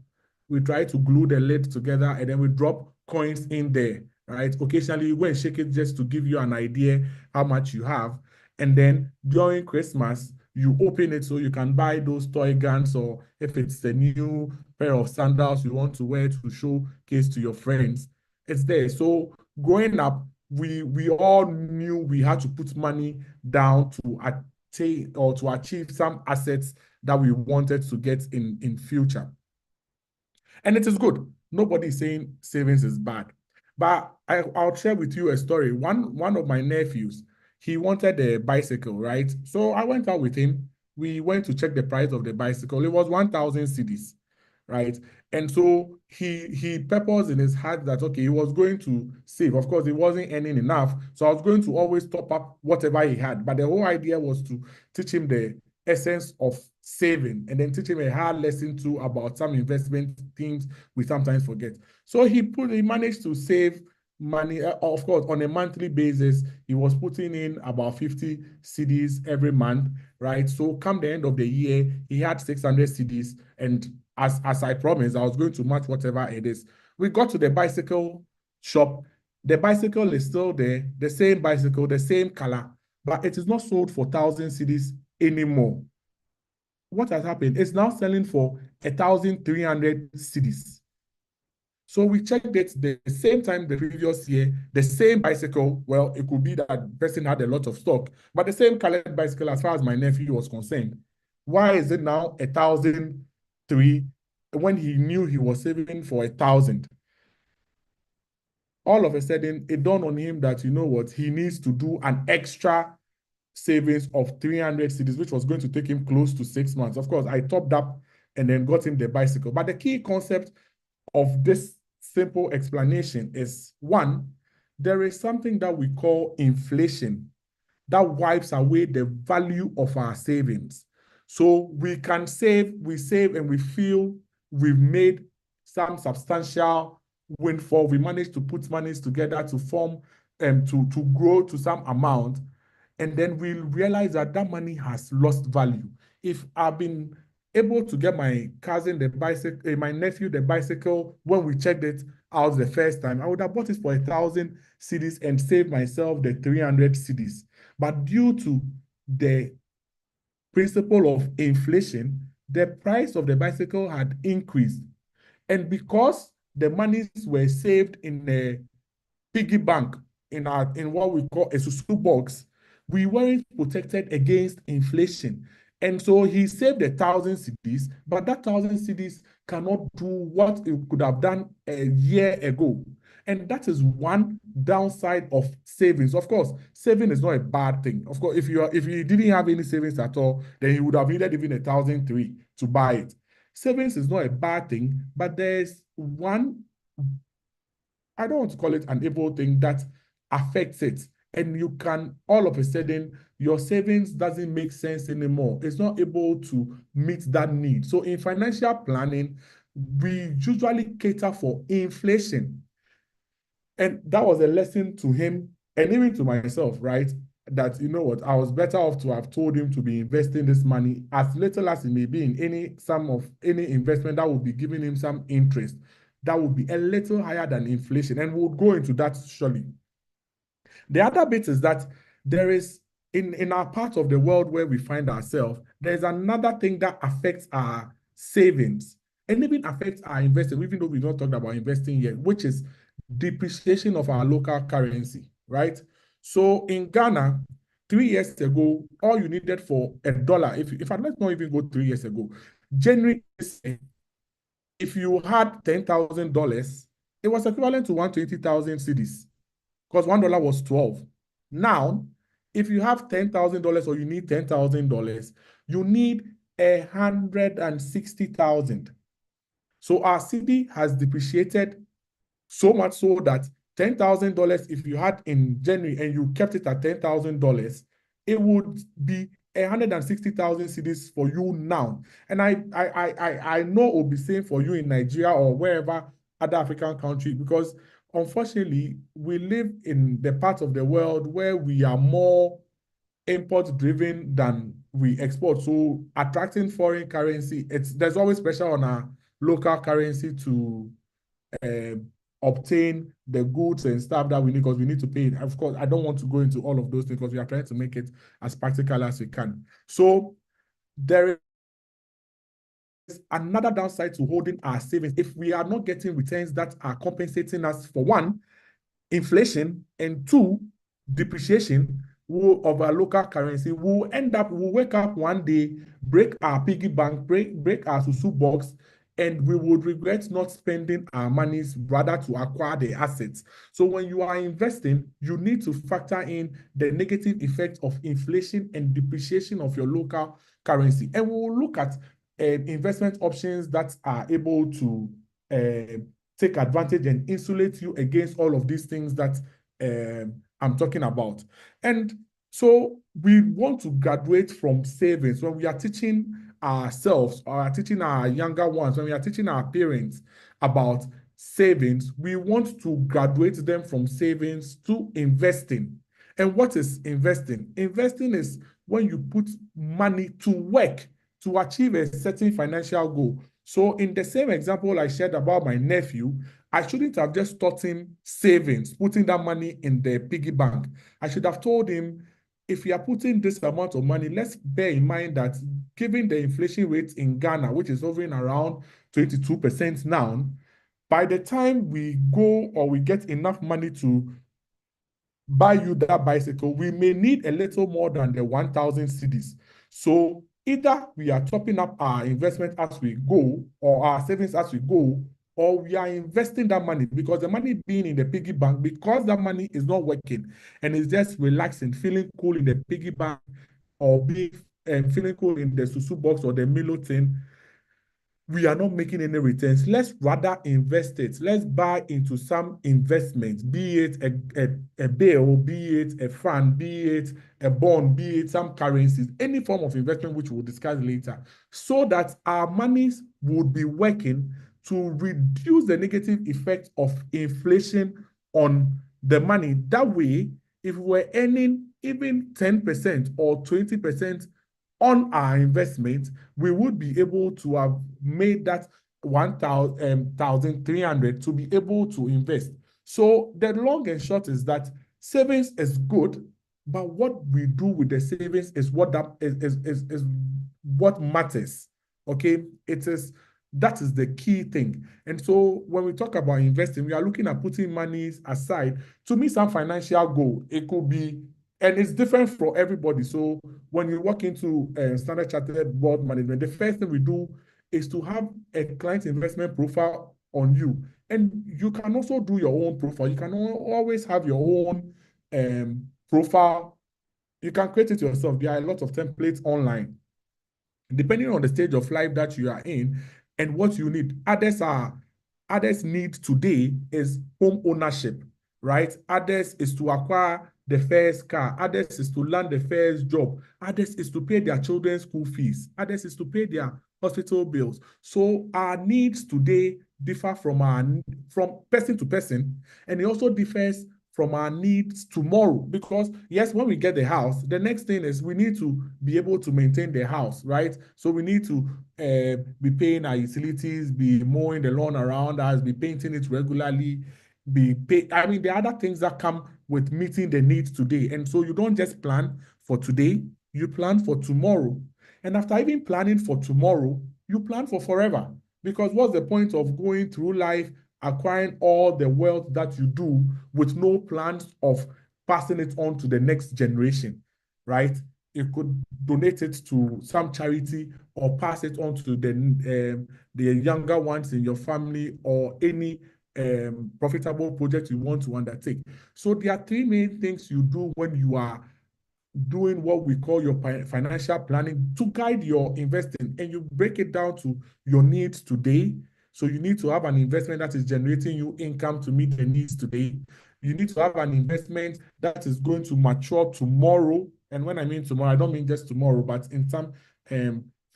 We try to glue the lid together, and then we drop coins in there. Right? Occasionally, you go and shake it just to give you an idea how much you have. And then during Christmas, you open it so you can buy those toy guns, or if it's a new pair of sandals you want to wear to showcase to your friends, it's there. So growing up, we all knew we had to put money down to attain or to achieve some assets that we wanted to get in future. And it is good. Nobody is saying savings is bad. But I'll share with you a story. One of my nephews, he wanted a bicycle, right? So I went out with him. We went to check the price of the bicycle. It was 1,000 cedis, right? And so he purposed in his heart that, okay, he was going to save. Of course, he wasn't earning enough. So I was going to always top up whatever he had. But the whole idea was to teach him the essence of saving, and then teach him a hard lesson too about some investment things we sometimes forget. So he managed to save money. Of course, on a monthly basis, he was putting in about 50 cedis every month, right? So come the end of the year, he had 600 cedis, and as I promised, I was going to match whatever it is. We got to the bicycle shop. The bicycle is still there, the same bicycle, the same color, but it is not sold for 1,000 cedis anymore. What has happened? It's now selling for 1,300 cedis. So we checked it the same time the previous year, the same bicycle. Well, it could be that the person had a lot of stock, but the same colored bicycle as far as my nephew was concerned. Why is it now 1,003 when he knew he was saving for 1,000? All of a sudden, it dawned on him that, you know what, he needs to do an extra savings of 300 cedis, which was going to take him close to 6 months. Of course, I topped up and then got him the bicycle. But the key concept of this simple explanation is, one, there is something that we call inflation that wipes away the value of our savings. So we can save, and we feel we've made some substantial windfall. We managed to put monies together to form to grow to some amount, and then we realize that that money has lost value. If I've been able to get my cousin the bicycle, my nephew the bicycle, when we checked it out the first time, I would have bought it for 1,000 cedis and saved myself the 300 cedis. But due to the principle of inflation, the price of the bicycle had increased. And because the monies were saved in a piggy bank, in what we call a susu box, we weren't protected against inflation. And so he saved 1,000 cedis, but that 1,000 cedis cannot do what it could have done a year ago. And that is one downside of savings. Of course, saving is not a bad thing. Of course, if you didn't have any savings at all, then you would have needed even 1,003 to buy it. Savings is not a bad thing, but there's one, I don't want to call it an evil thing, that affects it. And you can, all of a sudden, your savings doesn't make sense anymore. It's not able to meet that need. So in financial planning, we usually cater for inflation. And that was a lesson to him and even to myself, right? That, you know what, I was better off to have told him to be investing this money as little as it may be in any investment that would be giving him some interest that would be a little higher than inflation. And we'll go into that surely. The other bit is that there is, in our part of the world where we find ourselves, there's another thing that affects our savings and even affects our investing, even though we've not talked about investing yet, which is depreciation of our local currency, right? So in Ghana, 3 years ago, all you needed for $1, if I let's not even go 3 years ago, January, if you had $10,000, it was equivalent to 120,000 cedis, because $1 was 12. Now, if you have $10,000 or you need $10,000, you need 160,000. So our cedi has depreciated so much so that $10,000, if you had in January and you kept it at $10,000, it would be 160,000 cedis for you now. And I know it will be same for you in Nigeria or wherever other African country, because unfortunately, we live in the part of the world where we are more import driven than we export. So attracting foreign currency, there's always pressure on our local currency to obtain the goods and stuff that we need, because we need to pay it. Of course, I don't want to go into all of those things because we are trying to make it as practical as we can. So there is another downside to holding our savings. If we are not getting returns that are compensating us for one, inflation, and two, depreciation of our local currency, we'll wake up one day, break our piggy bank, break our susu box, and we would regret not spending our monies rather to acquire the assets. So when you are investing, you need to factor in the negative effect of inflation and depreciation of your local currency. And we will look at investment options that are able to take advantage and insulate you against all of these things that I'm talking about. And so we want to graduate from savings. When we are teaching ourselves or are teaching our younger ones, when we are teaching our parents about savings, we want to graduate them from savings to investing. And what is investing? Investing is when you put money to work to achieve a certain financial goal. So in the same example I shared about my nephew, I shouldn't have just taught him savings, putting that money in the piggy bank. I should have told him, if you are putting this amount of money, let's bear in mind that given the inflation rate in Ghana, which is hovering around 22% now, by the time we go or we get enough money to buy you that bicycle, we may need a little more than the 1,000 cedis. So either we are topping up our investment as we go, or our savings as we go, or we are investing that money, because the money being in the piggy bank, because that money is not working and it's just relaxing, feeling cool in the piggy bank, or being feeling cool in the susu box or the Milo tin, we are not making any returns. Let's rather invest it. Let's buy into some investment, be it a bill, be it a fund, be it a bond, be it some currencies, any form of investment, which we'll discuss later, so that our monies would be working to reduce the negative effect of inflation on the money. That way, if we were earning even 10% or 20% on our investment, we would be able to have made that 1,300 to be able to invest. So the long and short is that savings is good, but what we do with the savings is what what matters. Okay, that is the key thing. And so when we talk about investing, we are looking at putting monies aside to meet some financial goal. It could be, and it's different for everybody. So when you walk into Standard Chartered Board Management, the first thing we do is to have a client investment profile on you. And you can also do your own profile. You can always have your own profile. You can create it yourself. There are a lot of templates online. Depending on the stage of life that you are in and what you need. Others need today is home ownership, right? Others is to acquire the first car. Others is to land the first job. Others is to pay their children's school fees. Others is to pay their hospital bills. So our needs today differ from person to person, and it also differs from our needs tomorrow. Because yes, when we get the house, the next thing is we need to be able to maintain the house, right? So we need to be paying our utilities, be mowing the lawn around us, be painting it regularly, there are other things that come with meeting the needs today. And so you don't just plan for today, you plan for tomorrow. And after even planning for tomorrow, you plan for forever. Because what's the point of going through life acquiring all the wealth that you do with no plans of passing it on to the next generation, right? You could donate it to some charity or pass it on to the younger ones in your family, or any profitable project you want to undertake. So there are three main things you do when you are doing what we call your financial planning to guide your investing, and you break it down to your needs today. So you need to have an investment that is generating you income to meet the needs today. You need to have an investment that is going to mature tomorrow and when I mean tomorrow, I don't mean just tomorrow, but in some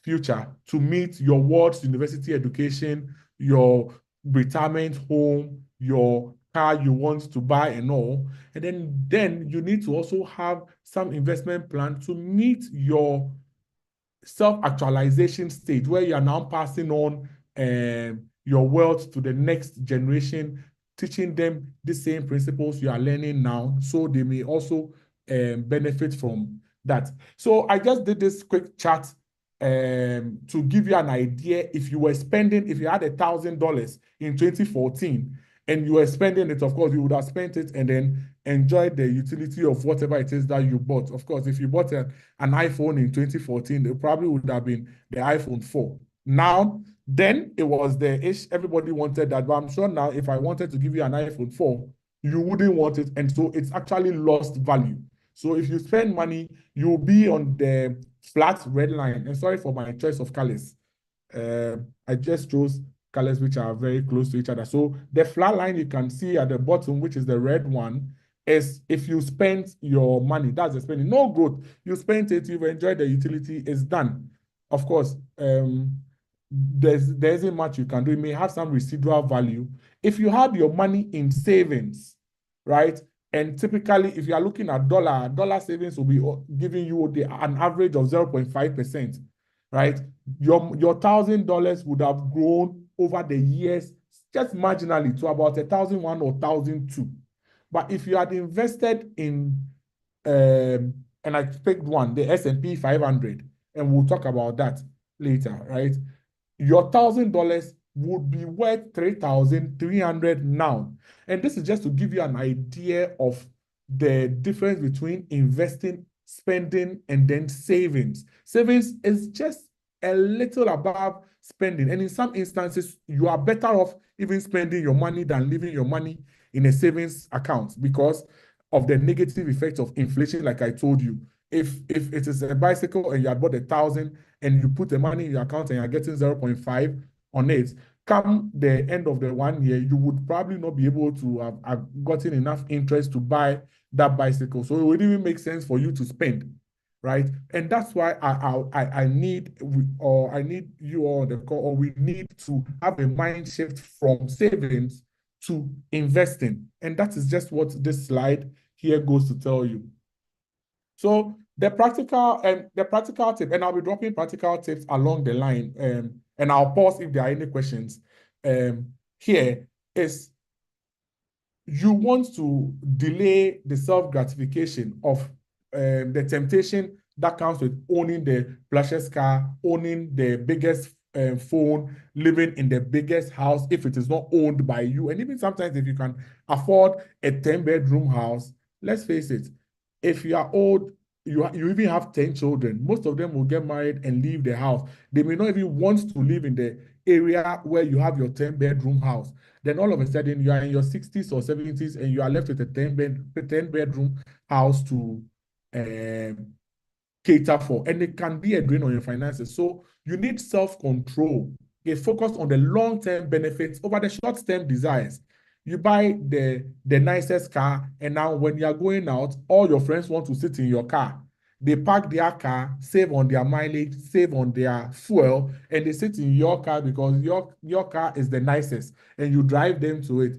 future, to meet your world's university education, your retirement home, your car you want to buy and all. And then you need to also have some investment plan to meet your self-actualization stage, where you are now passing on your wealth to the next generation, teaching them the same principles you are learning now, so they may also benefit from that. So I just did this quick chart to give you an idea. If you had $1,000 in 2014 and you were spending it, of course, you would have spent it and then enjoyed the utility of whatever it is that you bought. Of course, if you bought an iPhone in 2014, it probably would have been the iPhone 4. Now, then it was the ish, everybody wanted that, but I'm sure now if I wanted to give you an iPhone 4, you wouldn't want it, and so it's actually lost value. So if you spend money, you'll be on the flat red line. And sorry for my choice of colors. I just chose colors which are very close to each other. So the flat line you can see at the bottom, which is the red one, is if you spend your money, that's the spending, no growth. You spent it, you've enjoyed the utility, it's done. Of course, there isn't much you can do. It may have some residual value. If you have your money in savings, right? And typically, if you are looking at dollar savings will be giving you an average of 0.5%, right? Your $1,000 would have grown over the years just marginally to about 1,001 or 1,002. But if you had invested in, and I picked one, the S&P 500, and we'll talk about that later, right? Your $1,000 would be worth 3,300 now. And this is just to give you an idea of the difference between investing, spending, and then savings. Savings is just a little above spending. And in some instances, you are better off even spending your money than leaving your money in a savings account because of the negative effects of inflation, like I told you. If it is a bicycle and you had bought 1,000 and you put the money in your account and you're getting 0.5 on it, come the end of the 1 year, you would probably not be able to have gotten enough interest to buy that bicycle. So it wouldn't even make sense for you to spend, right? And that's why I need you all on the call, or we need to have a mind shift from savings to investing. And that is just what this slide here goes to tell you. So the practical tip, and I'll be dropping practical tips along the line, and I'll pause if there are any questions. Here is, you want to delay the self-gratification of the temptation that comes with owning the flashiest car, owning the biggest phone, living in the biggest house if it is not owned by you. And even sometimes if you can afford a 10-bedroom house, let's face it, if you are old, you even have 10 children, most of them will get married and leave the house. They may not even want to live in the area where you have your 10-bedroom house. Then all of a sudden you are in your 60s or 70s and you are left with a 10-bedroom house to cater for, and it can be a drain on your finances. So you need self-control. Get focused on the long-term benefits over the short-term desires. You buy the nicest car, and now when you are going out, all your friends want to sit in your car. They park their car, save on their mileage, save on their fuel, and they sit in your car because your car is the nicest, and you drive them to it.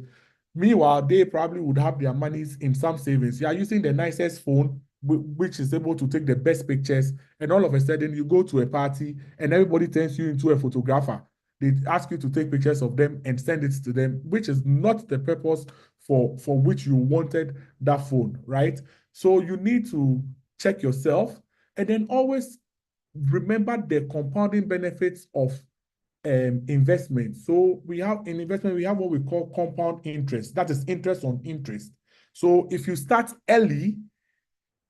Meanwhile, they probably would have their monies in some savings. You are using the nicest phone, which is able to take the best pictures, and all of a sudden you go to a party and everybody turns you into a photographer. They ask you to take pictures of them and send it to them, which is not the purpose for which you wanted that phone, right? So you need to check yourself, and then always remember the compounding benefits of investment. So we have in investment, we have what we call compound interest. That is interest on interest. So if you start early,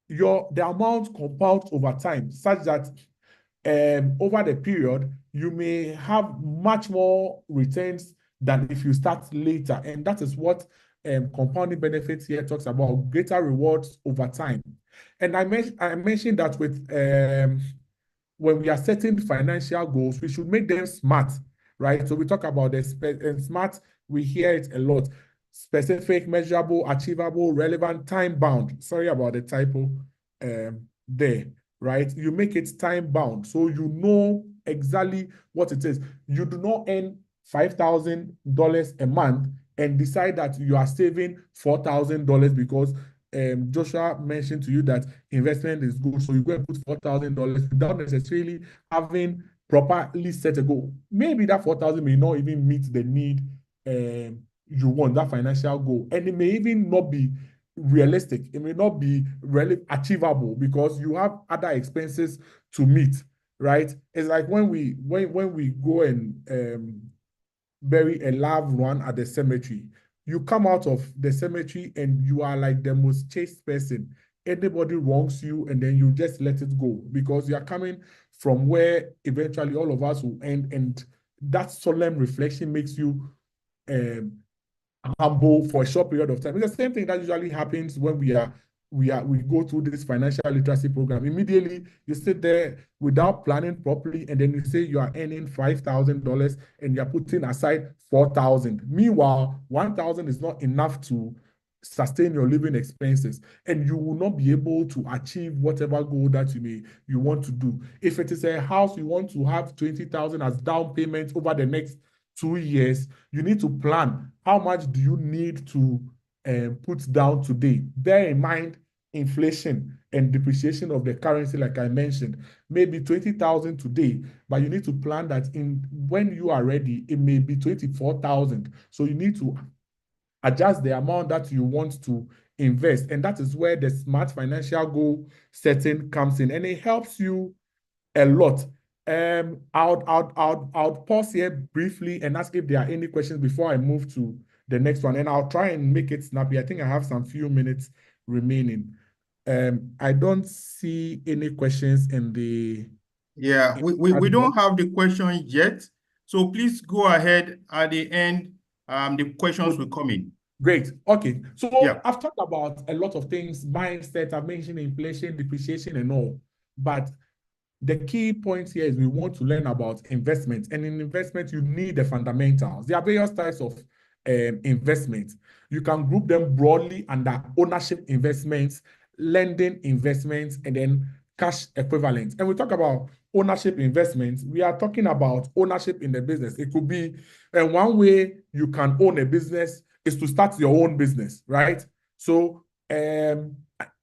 the amount compounds over time, such that over the period, you may have much more returns than if you start later. And that is what compounding benefits here talks about, greater rewards over time. And I mentioned that with when we are setting financial goals, we should make them SMART, right? So we talk about the SMART, we hear it a lot. Specific, measurable, achievable, relevant, time-bound. Sorry about the typo. there, right? You make it time bound, so you know exactly what it is. You do not earn $5,000 a month and decide that you are saving $4,000 because Joshua mentioned to you that investment is good, so you go and put $4,000 without necessarily having properly set a goal. Maybe that 4,000 may not even meet the need you want, that financial goal, and it may even not be realistic. It may not be really achievable because you have other expenses to meet, right? It's like when we go and bury a loved one at the cemetery. You come out of the cemetery and you are like the most chaste person. Anybody wrongs you and then you just let it go because you are coming from where eventually all of us will end, and that solemn reflection makes you humble for a short period of time. It's the same thing that usually happens when we go through this financial literacy program. Immediately, you sit there without planning properly, and then you say you are earning $5,000 and you're putting aside $4,000. Meanwhile, $1,000 is not enough to sustain your living expenses, and you will not be able to achieve whatever goal that you want to do. If it is a house, you want to have $20,000 as down payment over the next 2 years, you need to plan how much do you need to put down today. Bear in mind inflation and depreciation of the currency, like I mentioned, maybe 20,000 today, but you need to plan that when you are ready, it may be 24,000. So you need to adjust the amount that you want to invest, and that is where the smart financial goal setting comes in, and it helps you a lot. I'll pause here briefly and ask if there are any questions before I move to the next one, and I'll try and make it snappy. I think I have some few minutes remaining. I don't see any questions in the. Yeah, we don't have the question yet, so please go ahead at the end. The questions will come in. Great. Okay. So Yeah. I've talked about a lot of things, mindset, I've mentioned inflation, depreciation, and all, but the key point here is we want to learn about investment. And in investment, you need the fundamentals. There are various types of investments. You can group them broadly under ownership investments, lending investments, and then cash equivalents. And we talk about ownership investments. We are talking about ownership in the business. It could be one way you can own a business is to start your own business, right? So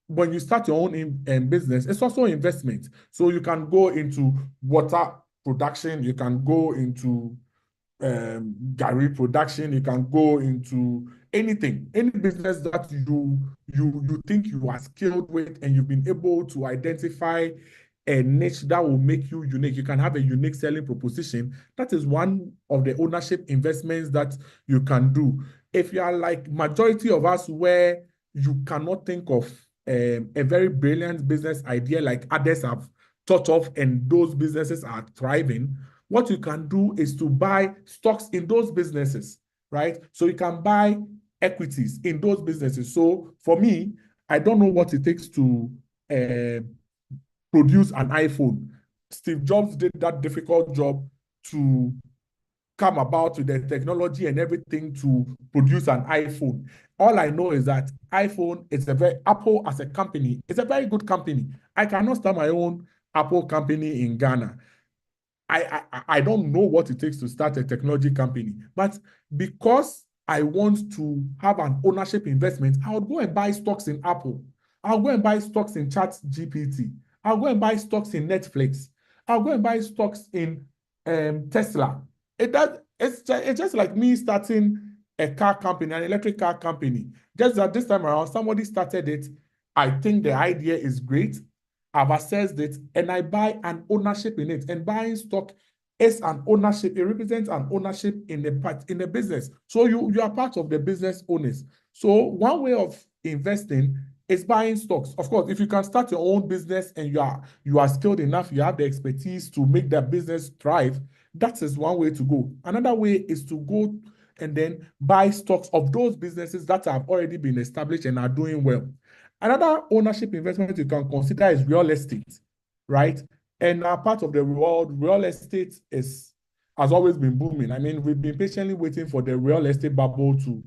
when you start your own business, it's also investment. So you can go into water production, you can go into garri production, you can go into anything, any business that you think you are skilled with, and you've been able to identify a niche that will make you unique. You can have a unique selling proposition. That is one of the ownership investments that you can do. If you are like majority of us, where you cannot think of a very brilliant business idea like others have thought of, and those businesses are thriving, what you can do is to buy stocks in those businesses, right? So you can buy equities in those businesses. So for me, I don't know what it takes to produce an iPhone. Steve Jobs did that difficult job to come about with the technology and everything to produce an iPhone. All I know is that Apple as a company, it's a very good company. I cannot start my own Apple company in Ghana. I don't know what it takes to start a technology company, but because I want to have an ownership investment, I'll go and buy stocks in Apple. I'll go and buy stocks in ChatGPT. I'll go and buy stocks in Netflix. I'll go and buy stocks in Tesla. It's just like me starting a car company, an electric car company. Just that this time around, somebody started it. I think the idea is great. I've assessed it, and I buy an ownership in it. And buying stock is an ownership. It represents an ownership in the business. So you are part of the business owners. So one way of investing is buying stocks. Of course, if you can start your own business and you are skilled enough, you have the expertise to make that business thrive, that is one way to go. Another way is to go and then buy stocks of those businesses that have already been established and are doing well. Another ownership investment you can consider is real estate, right? And part of the world, real estate has always been booming. I mean, we've been patiently waiting for the real estate bubble to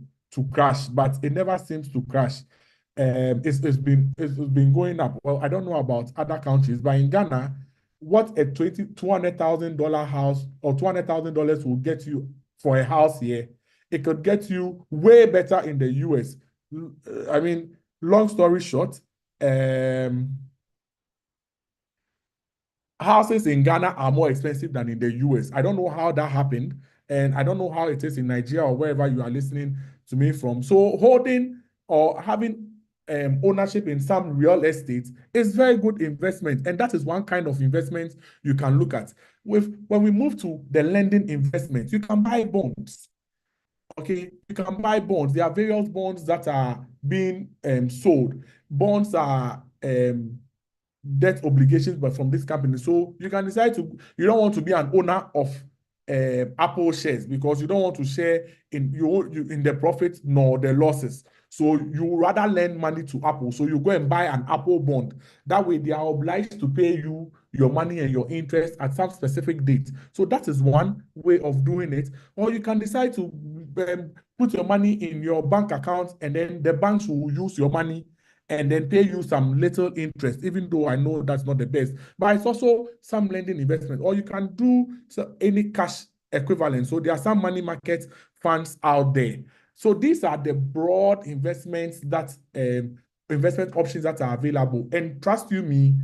crash, but it never seems to crash. it's been going up. Well, I don't know about other countries, but in Ghana, what a $200,000 house or $200,000 will get you for a house here, it could get you way better in the US. I mean, long story short, houses in Ghana are more expensive than in the US. I don't know how that happened, and I don't know how it is in Nigeria or wherever you are listening to me from. So holding or having ownership in some real estate is very good investment, and that is one kind of investment you can look at. When we move to the lending investment, you can buy bonds. Okay, you can buy bonds. There are various bonds that are being sold. Bonds are debt obligations, but from this company. So you can decide you don't want to be an owner of Apple shares because you don't want to share in the profits nor the losses. So you rather lend money to Apple. So you go and buy an Apple bond. That way they are obliged to pay you your money and your interest at some specific date. So that is one way of doing it. Or you can decide to put your money in your bank account, and then the banks will use your money and then pay you some little interest, even though I know that's not the best. But it's also some lending investment, or you can do any cash equivalent. So there are some money market funds out there. So these are the broad investments investment options that are available. And trust you me,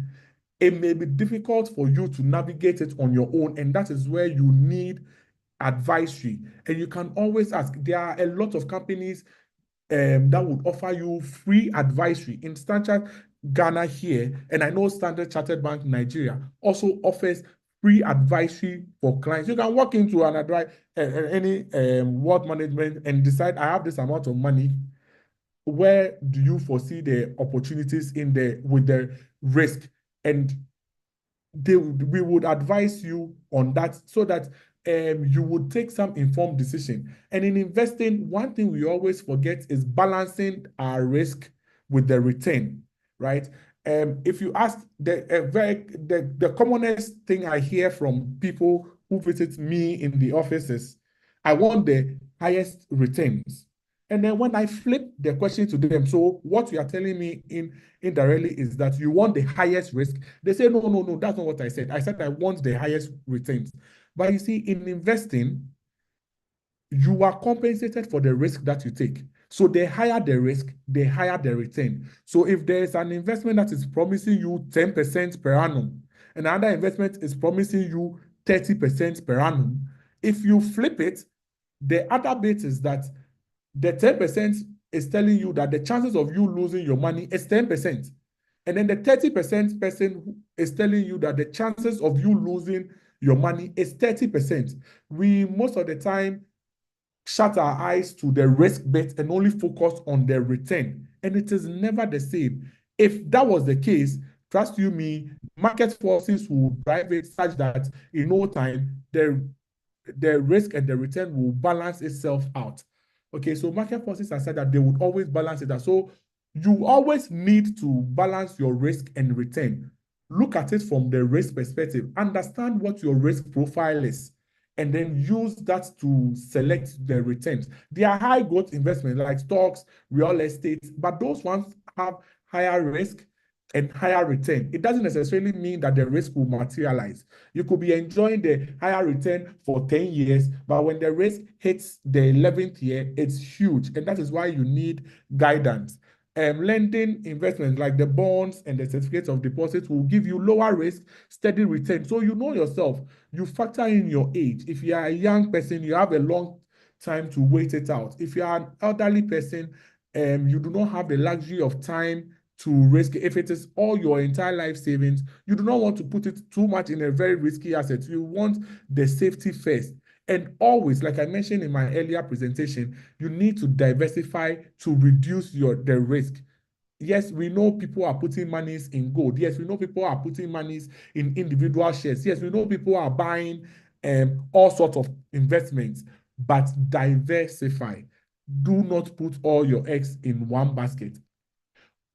it may be difficult for you to navigate it on your own, and that is where you need advisory. And you can always ask. There are a lot of companies that would offer you free advisory. In Standard Ghana here, and I know Standard Chartered Bank Nigeria also offers free advisory for clients. You can walk into any wealth management and decide, I have this amount of money. Where do you foresee the opportunities with the risk? And we would advise you on that so that you would take some informed decision. And in investing, one thing we always forget is balancing our risk with the return, right? If you ask, the commonest thing I hear from people who visit me in the office is, I want the highest returns. And then when I flip the question to them, so what you are telling me indirectly is that you want the highest risk. They say, no, that's not what I said. I said I want the highest returns. But you see, in investing, you are compensated for the risk that you take. So the higher the risk, the higher the return. So if there is an investment that is promising you 10% per annum, and another investment is promising you 30% per annum, if you flip it, the other bit is that the 10% is telling you that the chances of you losing your money is 10%. And then the 30% person is telling you that the chances of you losing your money is 30%. We, most of the time, shut our eyes to the risk bit and only focus on the return. And it is never the same. If that was the case, trust you me, market forces will drive it such that in no time, the risk and the return will balance itself out. Okay, so market forces have said that they would always balance it out. So you always need to balance your risk and return. Look at it from the risk perspective. Understand what your risk profile is, and then use that to select the returns. There are high growth investments like stocks, real estate, but those ones have higher risk and higher return. It doesn't necessarily mean that the risk will materialize. You could be enjoying the higher return for 10 years, but when the risk hits the 11th year, it's huge. And that is why you need guidance. Lending investments like the bonds and the certificates of deposit will give you lower risk, steady return. So you know yourself, you factor in your age. If you are a young person, you have a long time to wait it out. If you are an elderly person, you do not have the luxury of time to risk. If it is all your entire life savings, you do not want to put it too much in a very risky asset. You want the safety first. And always, like I mentioned in my earlier presentation, you need to diversify to reduce the risk. Yes, we know people are putting monies in gold. Yes, we know people are putting monies in individual shares. Yes, we know people are buying all sorts of investments, but diversify. Do not put all your eggs in one basket.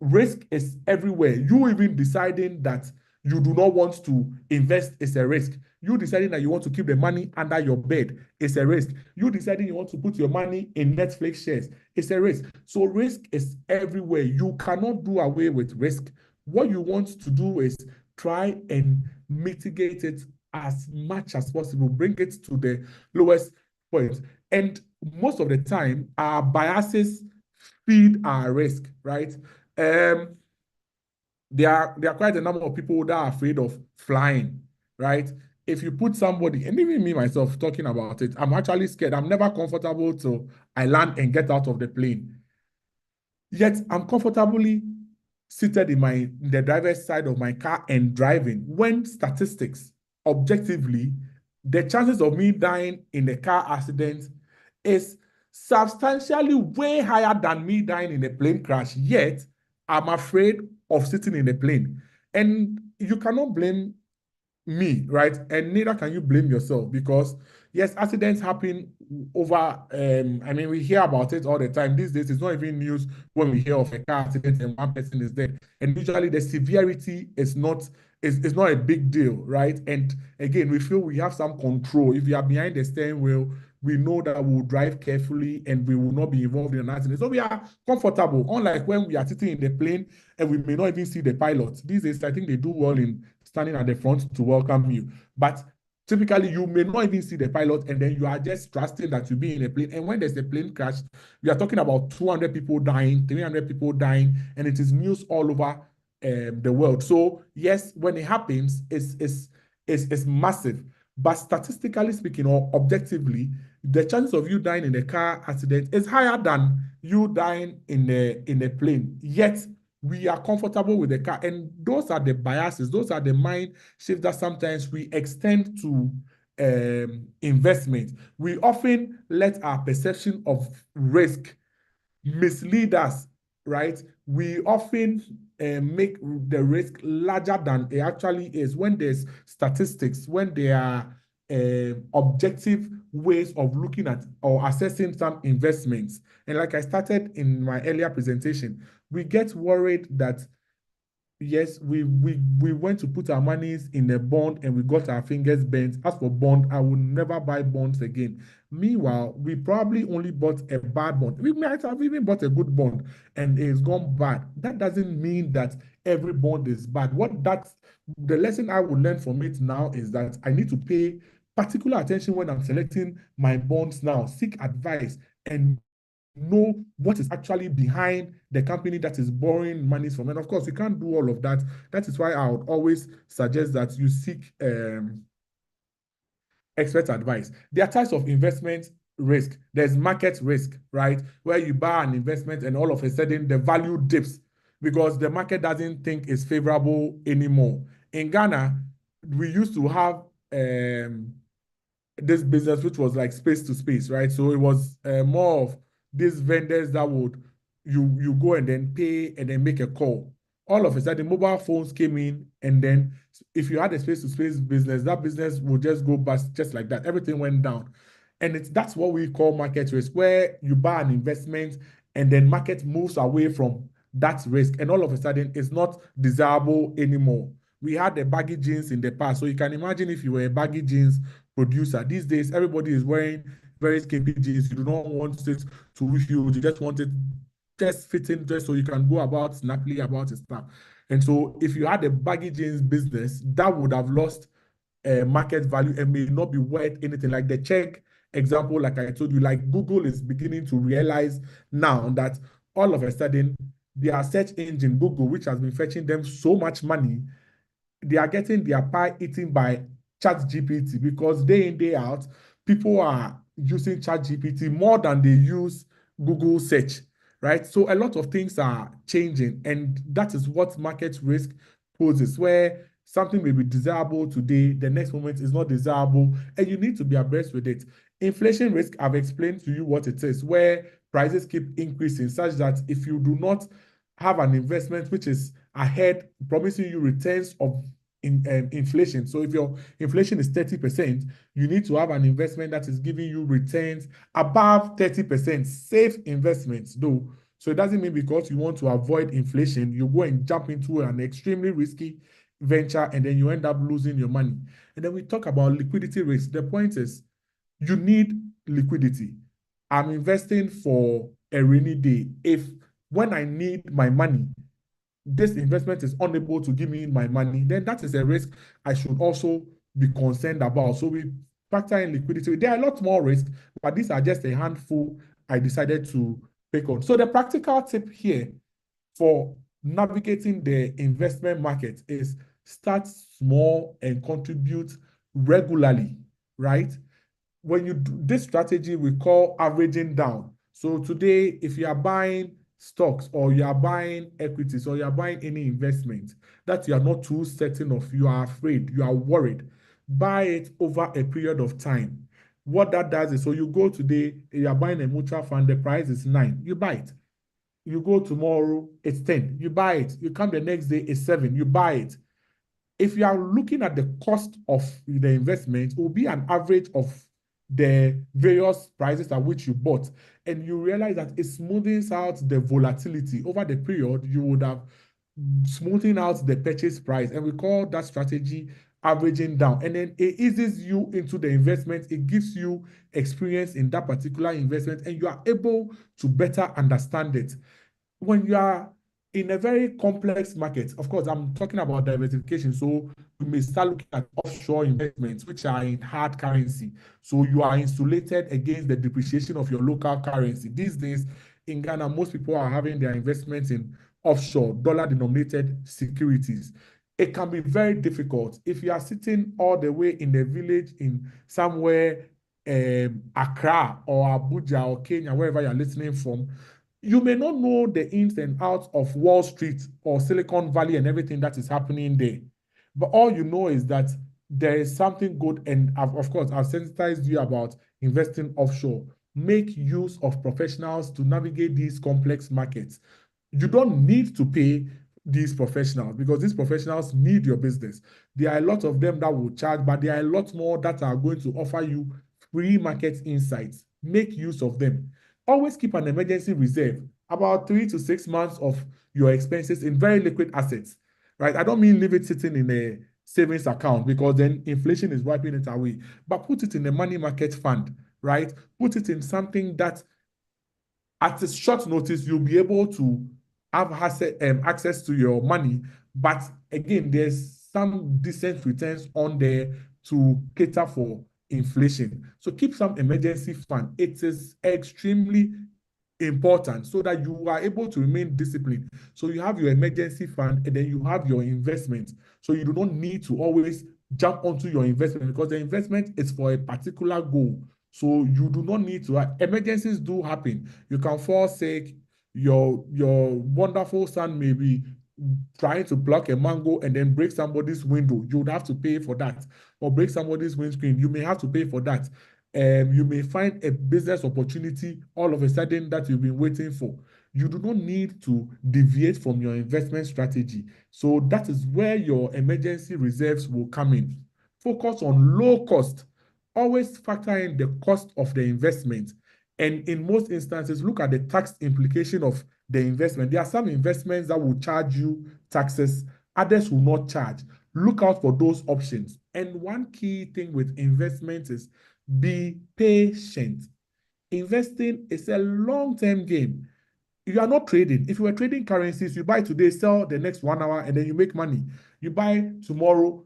Risk is everywhere. You even deciding that you do not want to invest is a risk. You deciding that you want to keep the money under your bed is a risk. You deciding you want to put your money in Netflix shares is a risk. So risk is everywhere. You cannot do away with risk. What you want to do is try and mitigate it as much as possible, bring it to the lowest point. And most of the time, our biases feed our risk, right? There are quite a number of people that are afraid of flying, right? If you put somebody, and even me myself talking about it, I'm actually scared. I'm never comfortable till I land and get out of the plane. Yet I'm comfortably seated in the driver's side of my car and driving. When statistics, objectively, the chances of me dying in a car accident is substantially way higher than me dying in a plane crash. Yet I'm afraid of sitting in a plane. And you cannot blame me, right? And neither can you blame yourself, because yes, accidents happen over, I mean, we hear about it all the time. These days, it's not even news when we hear of a car accident and one person is dead. And usually the severity is not a big deal, right? And again, we feel we have some control. If you are behind the steering wheel, we know that we'll drive carefully and we will not be involved in an accident. So we are comfortable, unlike when we are sitting in the plane and we may not even see the pilot. These days, I think they do well in standing at the front to welcome you. But typically, you may not even see the pilot, and then you are just trusting that you'll be in a plane. And when there's a plane crash, we are talking about 200 people dying, 300 people dying, and it is news all over the world. So yes, when it happens, it's massive. But statistically speaking, or objectively, the chance of you dying in a car accident is higher than you dying in a plane. Yet we are comfortable with the car, and those are the biases, those are the mind shifts that sometimes we extend to investment. We often let our perception of risk mislead us, right? We often make the risk larger than it actually is, when there's statistics, when there are objective ways of looking at or assessing some investments. And like I started in my earlier presentation, we get worried that yes, we went to put our monies in a bond and we got our fingers bent. As for bond, I will never buy bonds again. Meanwhile, we probably only bought a bad bond. We might have even bought a good bond and it's gone bad. That doesn't mean that every bond is bad. The lesson I would learn from it now is that I need to pay particular attention when I'm selecting my bonds now, seek advice, and know what is actually behind the company that is borrowing money from. And of course, you can't do all of that. That is why I would always suggest that you seek expert advice. There are types of investment risk. There's market risk, right? Where you buy an investment and all of a sudden the value dips because the market doesn't think it's favorable anymore. In Ghana, we used to have this business which was like space to space, right? So it was more of these vendors that would you go and then pay and then make a call. All of a sudden, mobile phones came in, and then if you had a space-to-space business, that business would just go bust just like that. Everything went down. And that's what we call market risk, where you buy an investment and then market moves away from that risk. And all of a sudden, it's not desirable anymore. We had the baggy jeans in the past. So you can imagine if you were a baggy jeans producer. These days, everybody is wearing very skimpy jeans. You do not want it too huge. You just want it just fitting, just so you can go about snappily about your stuff. And so if you had a baggy jeans business, that would have lost market value and may not be worth anything. Like the check example, like I told you, like Google is beginning to realize now that all of a sudden their search engine, Google, which has been fetching them so much money, they are getting their pie eaten by ChatGPT, because day in, day out, people are using ChatGPT more than they use Google search, right? So a lot of things are changing, and that is what market risk poses, where something may be desirable today, the next moment is not desirable, and you need to be abreast with it. Inflation risk, I've explained to you what it is, where prices keep increasing, such that if you do not have an investment which is ahead, promising you returns of inflation. So if your inflation is 30%, you need to have an investment that is giving you returns above 30%, safe investments though. So it doesn't mean because you want to avoid inflation, you go and jump into an extremely risky venture and then you end up losing your money. And then we talk about liquidity risk. The point is you need liquidity. I'm investing for a rainy day. If when I need my money, this investment is unable to give me my money, then that is a risk I should also be concerned about. So we factor in liquidity. There are a lot more risks, but these are just a handful I decided to pick on. So the practical tip here for navigating the investment market is start small and contribute regularly, right? When you do this strategy, we call averaging down. So today, if you are buying stocks or you are buying equities or you are buying any investment that you are not too certain of, you are afraid, you are worried, buy it over a period of time. What that does is, so you go today, you are buying a mutual fund, the price is 9, you buy it. You go tomorrow, it's 10, you buy it. You come the next day, it's 7, you buy it. If you are looking at the cost of the investment, it will be an average of the various prices at which you bought, and you realize that it smooths out the volatility over the period. You would have smoothing out the purchase price, and we call that strategy averaging down. And then it eases you into the investment. It gives you experience in that particular investment, and you are able to better understand it. When you are in a very complex market, of course, I'm talking about diversification. So you may start looking at offshore investments, which are in hard currency. So you are insulated against the depreciation of your local currency. These days in Ghana, most people are having their investments in offshore dollar-denominated securities. It can be very difficult if you are sitting all the way in the village in somewhere, Accra or Abuja or Kenya, wherever you're listening from. You may not know the ins and outs of Wall Street or Silicon Valley and everything that is happening there. But all you know is that there is something good. And of course, I've sensitized you about investing offshore. Make use of professionals to navigate these complex markets. You don't need to pay these professionals because these professionals need your business. There are a lot of them that will charge, but there are a lot more that are going to offer you free market insights. Make use of them. Always keep an emergency reserve, about 3 to 6 months of your expenses in very liquid assets, right? I don't mean leave it sitting in a savings account because then inflation is wiping it away, but put it in a money market fund, right? Put it in something that at a short notice, you'll be able to have access to your money. But again, there's some decent returns on there to cater for inflation. So keep some emergency fund. It is extremely important so that you are able to remain disciplined. So you have your emergency fund and then you have your investment. So you do not need to always jump onto your investment because the investment is for a particular goal. So you do not need to. Emergencies do happen. You can fall sick. Your wonderful son may be trying to pluck a mango and then break somebody's window. You would have to pay for that. Or break somebody's windscreen. You may have to pay for that. You may find a business opportunity all of a sudden that you've been waiting for. You do not need to deviate from your investment strategy. So that is where your emergency reserves will come in. Focus on low cost. Always factor in the cost of the investment. And in most instances, look at the tax implication of the investment. There are some investments that will charge you taxes, others will not charge. Look out for those options. And one key thing with investments is be patient. Investing is a long-term game. You are not trading. If you were trading currencies, you buy today, sell the next 1 hour, and then you make money. You buy tomorrow,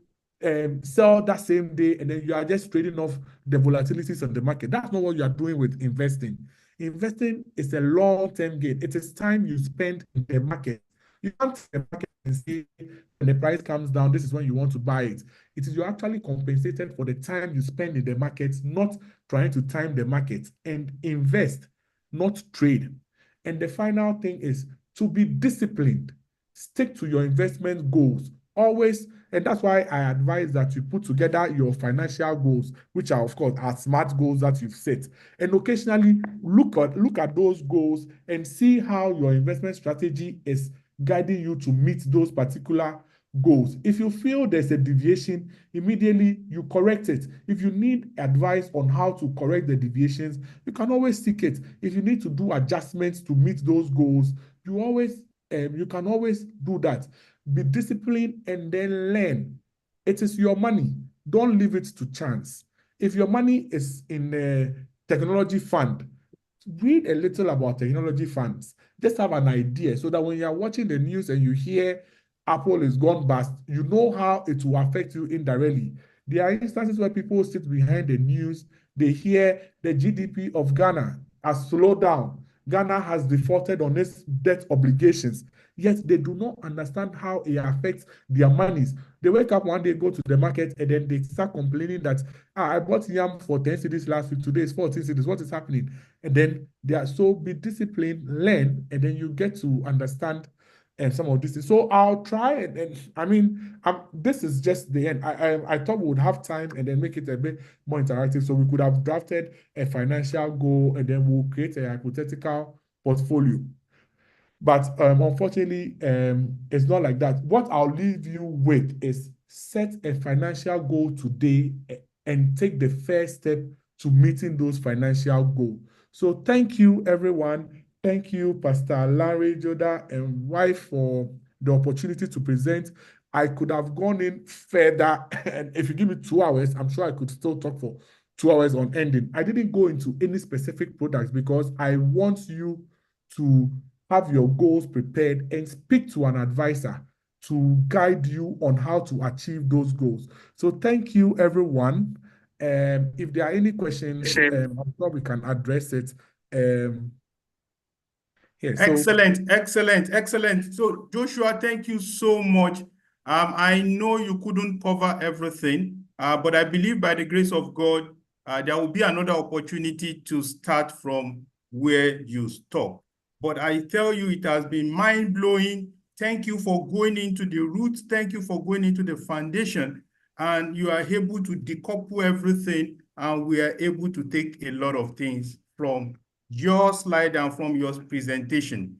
sell that same day, and then you are just trading off the volatilities of the market. That's not what you are doing with investing. Investing is a long-term game. It is time you spend in the market. You can't see the market and say when the price comes down, this is when you want to buy it. It is you're actually compensated for the time you spend in the market, not trying to time the market, and invest, not trade. And the final thing is to be disciplined. Stick to your investment goals. Always, and that's why I advise that you put together your financial goals, which are, of course, are SMART goals that you've set. And occasionally look at those goals and see how your investment strategy is guiding you to meet those particular goals. If you feel there's a deviation, immediately you correct it. If you need advice on how to correct the deviations, you can always seek it. If you need to do adjustments to meet those goals, you can always do that. be disciplined, and then learn. It is your money. Don't leave it to chance. If your money is in a technology fund, read a little about technology funds. Just have an idea so that when you are watching the news and you hear Apple is gone bust, you know how it will affect you indirectly. There are instances where people sit behind the news, they hear the GDP of Ghana has slowed down. Ghana has defaulted on its debt obligations, yet they do not understand how it affects their monies. They wake up one day, go to the market, and then they start complaining that I bought yam for 10 cedis last week, today is 14 cedis. What is happening? And then they are so be disciplined, learn, and then you get to understand some of these things. So I'll try and I mean, this is just the end. I thought we would have time and then make it a bit more interactive. So we could have drafted a financial goal and then we'll create a hypothetical portfolio. But unfortunately, it's not like that. What I'll leave you with is set a financial goal today and take the first step to meeting those financial goals. So thank you, everyone. Thank you, Pastor Larry Joda and wife, for the opportunity to present. I could have gone in further, and if you give me 2 hours, I'm sure I could still talk for 2 hours on ending. I didn't go into any specific products because I want you to have your goals prepared and speak to an advisor to guide you on how to achieve those goals. So thank you, everyone. If there are any questions, I'm sure we can address it. Yeah, Excellent. So Joshua, thank you so much. I know you couldn't cover everything, but I believe by the grace of God, there will be another opportunity to start from where you stop. But I tell you, it has been mind-blowing. Thank you for going into the roots. Thank you for going into the foundation. And you are able to decouple everything, and we are able to take a lot of things from your slide and from your presentation.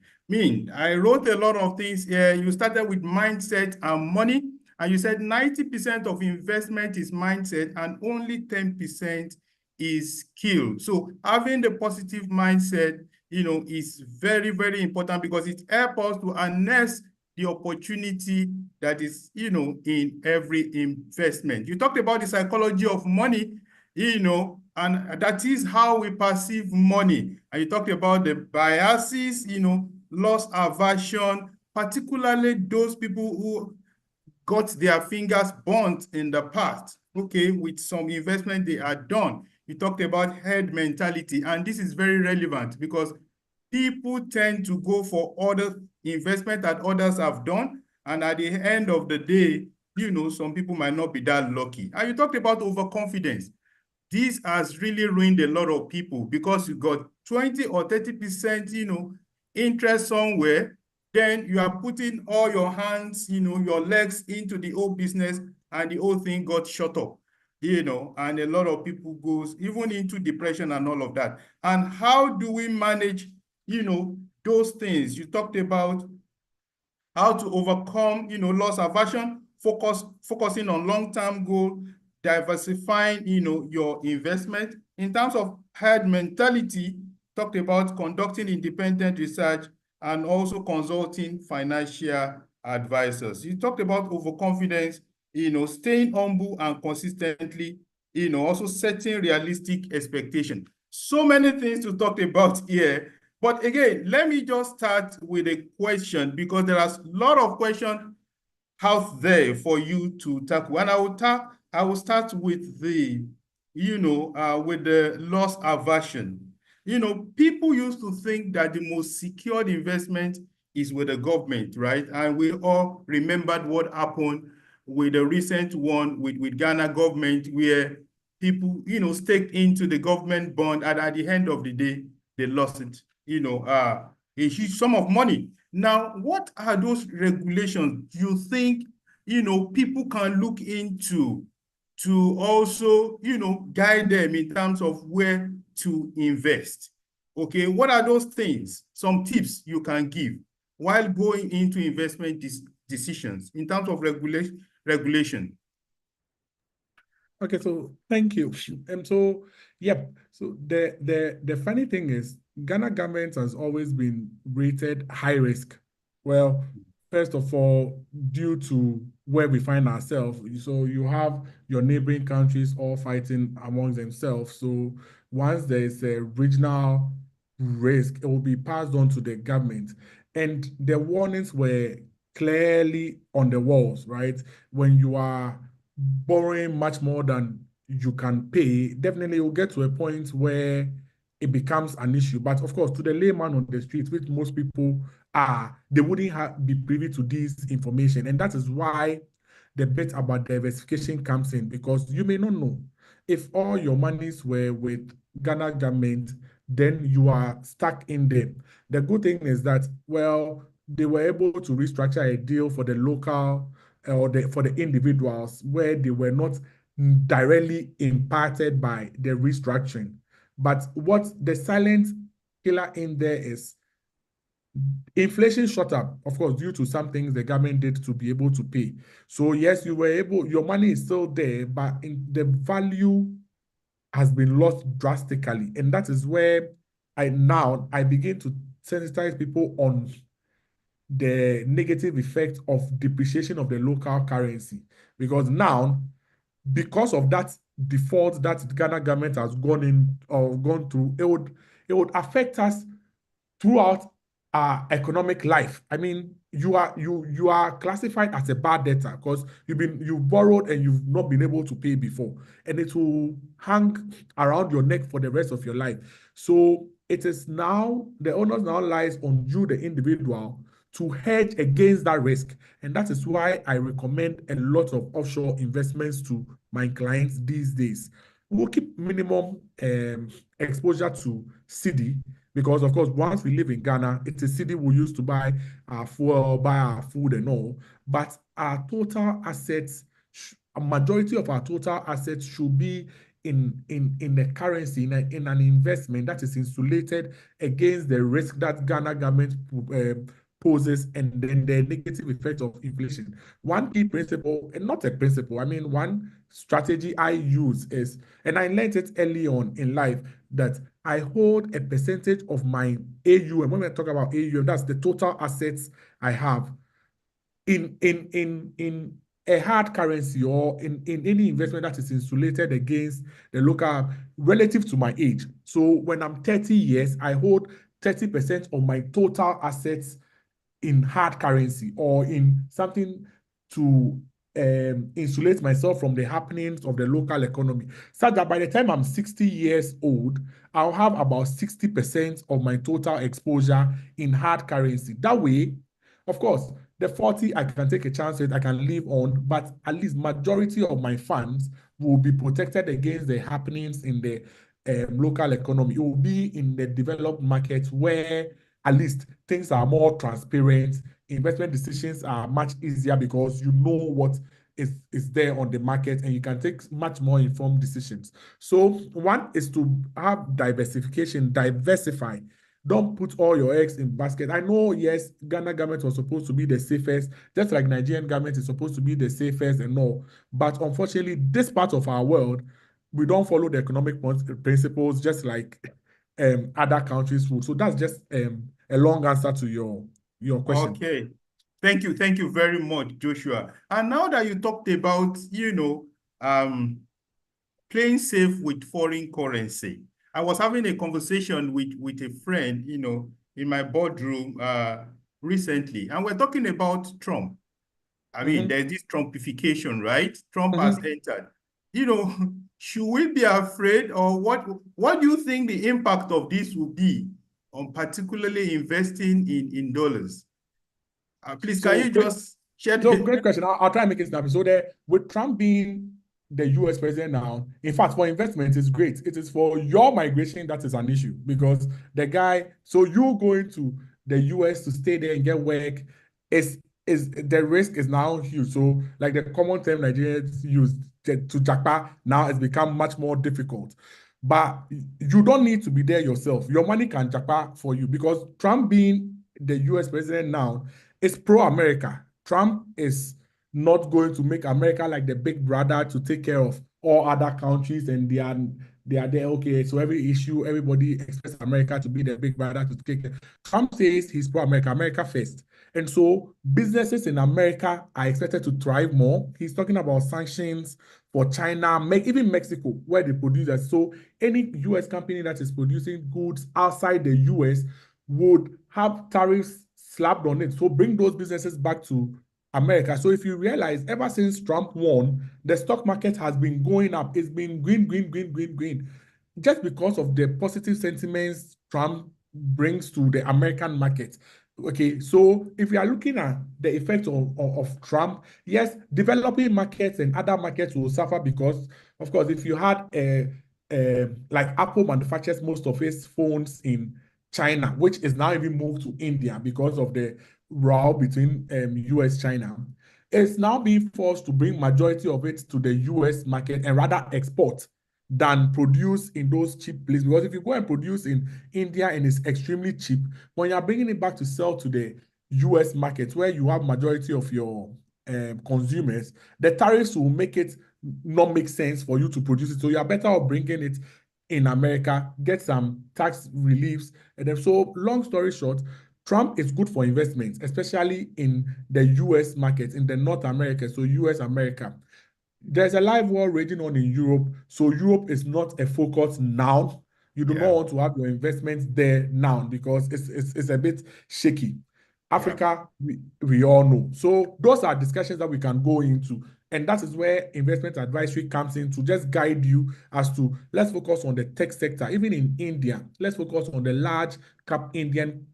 I wrote a lot of things here. You started with mindset and money, and you said 90% of investment is mindset and only 10% is skill. So having the positive mindset, is very, very important because it helps us to harness the opportunity that is, in every investment. You talked about the psychology of money, and that is how we perceive money. And you talked about the biases, loss aversion, particularly those people who got their fingers burnt in the past, with some investment they had done. You talked about herd mentality, and this is very relevant because people tend to go for other investment that others have done, and at the end of the day, some people might not be that lucky. And you talked about overconfidence. This has really ruined a lot of people because you got 20 or 30%, interest somewhere, then you are putting all your hands, your legs into the whole business, and the whole thing got shut up, and a lot of people goes even into depression and all of that. And how do we manage, those things? You talked about how to overcome, loss aversion, focusing on long-term goal, diversifying, your investment. In terms of herd mentality, talked about conducting independent research and also consulting financial advisors. You talked about overconfidence, staying humble and consistently, also setting realistic expectation. So many things to talk about here. But again, let me just start with a question because there are a lot of questions out there for you to tackle. And I will start with the, with the loss aversion. People used to think that the most secured investment is with the government, right? And we all remembered what happened with the recent one with Ghana government, where people, staked into the government bond, and at the end of the day, they lost it, a huge sum of money. Now, what are those regulations you think, people can look into to also, guide them in terms of where to invest? Okay, what are those things? Some tips you can give while going into investment decisions in terms of regulation. Okay, so thank you. And so, yep. So the funny thing is, Ghana government has always been rated high risk. Well, first of all, due to where we find ourselves, so you have your neighboring countries all fighting among themselves. So once there is a regional risk, it will be passed on to the government. And the warnings were clearly on the walls, right? When you are borrowing much more than you can pay, definitely you'll get to a point where it becomes an issue. But of course, to the layman on the streets, which most people are, they wouldn't be privy to this information. And that is why the bit about diversification comes in, because you may not know if all your monies were with Ghana government, then you are stuck in them. The good thing is that, well, they were able to restructure a deal for the local or for the individuals where they were not directly impacted by the restructuring. But what the silent killer in there is inflation shot up, of course, due to some things the government did to be able to pay. So yes, you were able, your money is still there, but the value has been lost drastically. And that is where I begin to sensitize people on the negative effect of depreciation of the local currency. Because now, because of that default that the Ghana government has gone through, it would affect us throughout our economic life. I mean, you are classified as a bad debtor because you've borrowed and you've not been able to pay before, and it will hang around your neck for the rest of your life. So it is now, the onus now lies on you, the individual, to hedge against that risk. And that is why I recommend a lot of offshore investments to my clients these days. We'll keep minimum exposure to cedi, because of course, once we live in Ghana, it's a cedi we use to buy our fuel, buy our food and all. But our total assets, a majority of our total assets should be in the currency, in an investment that is insulated against the risk that Ghana government poses, and then the negative effects of inflation. One key principle, and not a principle, I mean, one strategy I use is, and I learned it early on in life, that I hold a percentage of my AUM. When I talk about AUM, that's the total assets I have in a hard currency or in any investment that is insulated against the local relative to my age. So when I'm 30 years, I hold 30% of my total assets in hard currency or in something to insulate myself from the happenings of the local economy, such that by the time I'm 60 years old, I'll have about 60% of my total exposure in hard currency. That way, of course, the 40 I can take a chance with, I can live on, but at least majority of my funds will be protected against the happenings in the local economy. It will be in the developed markets where at least things are more transparent. Investment decisions are much easier because you know what is there on the market and you can take much more informed decisions. So one is to have diversification, diversify. Don't put all your eggs in basket. I know, yes, Ghana government was supposed to be the safest, just like Nigerian government is supposed to be the safest and all. But unfortunately, this part of our world, we don't follow the economic principles just like other countries would. So that's just a long answer to your question. Okay. Thank you very much, Joshua. And now that you talked about, playing safe with foreign currency, I was having a conversation with a friend, in my boardroom recently, and we're talking about Trump. I mean, there's this Trumpification, right? Trump has entered. Should we be afraid, or what do you think the impact of this will be on particularly investing in dollars? Please, can you just share? Great question. I'll try and make it snappy. So with Trump being the US president now, in fact, for investment, it's great. It is for your migration that is an issue, because the guy, so you going to the US to stay there and get work, is the risk is now huge. So like the common term Nigerians use to japa now has become much more difficult. But you don't need to be there yourself. Your money can japa for you, because Trump being the US president now is pro-America. Trump is not going to make America like the big brother to take care of all other countries and they are there. Okay, so every issue, everybody expects America to be the big brother to take care. Trump says he's pro-America, America first. And so businesses in America are expected to thrive more. He's talking about sanctions for China, even Mexico, where they produce that. So any US company that is producing goods outside the US would have tariffs slapped on it. So bring those businesses back to America. So if you realize, ever since Trump won, the stock market has been going up. It's been green, green, green, green, green, just because of the positive sentiments Trump brings to the American market. Okay, so if you are looking at the effect of Trump, yes, developing markets and other markets will suffer because, of course, if you had like Apple manufactures most of its phones in China, which is now even moved to India because of the row between US China, it's now being forced to bring majority of it to the US market and rather export than produce in those cheap places. Because if you go and produce in India and it's extremely cheap, when you're bringing it back to sell to the US market where you have majority of your consumers, the tariffs will make it not make sense for you to produce it. So you're better off bringing it in America, get some tax reliefs. And then, so long story short, Trump is good for investments, especially in the US market, in the North America, so US America. There's a live war raging on in Europe, so Europe is not a focus now. You do not want to have your investments there now because it's a bit shaky. Africa, we all know. So those are discussions that we can go into. And that is where investment advisory comes in to just guide you as to, let's focus on the tech sector. Even in India, let's focus on the large cap Indian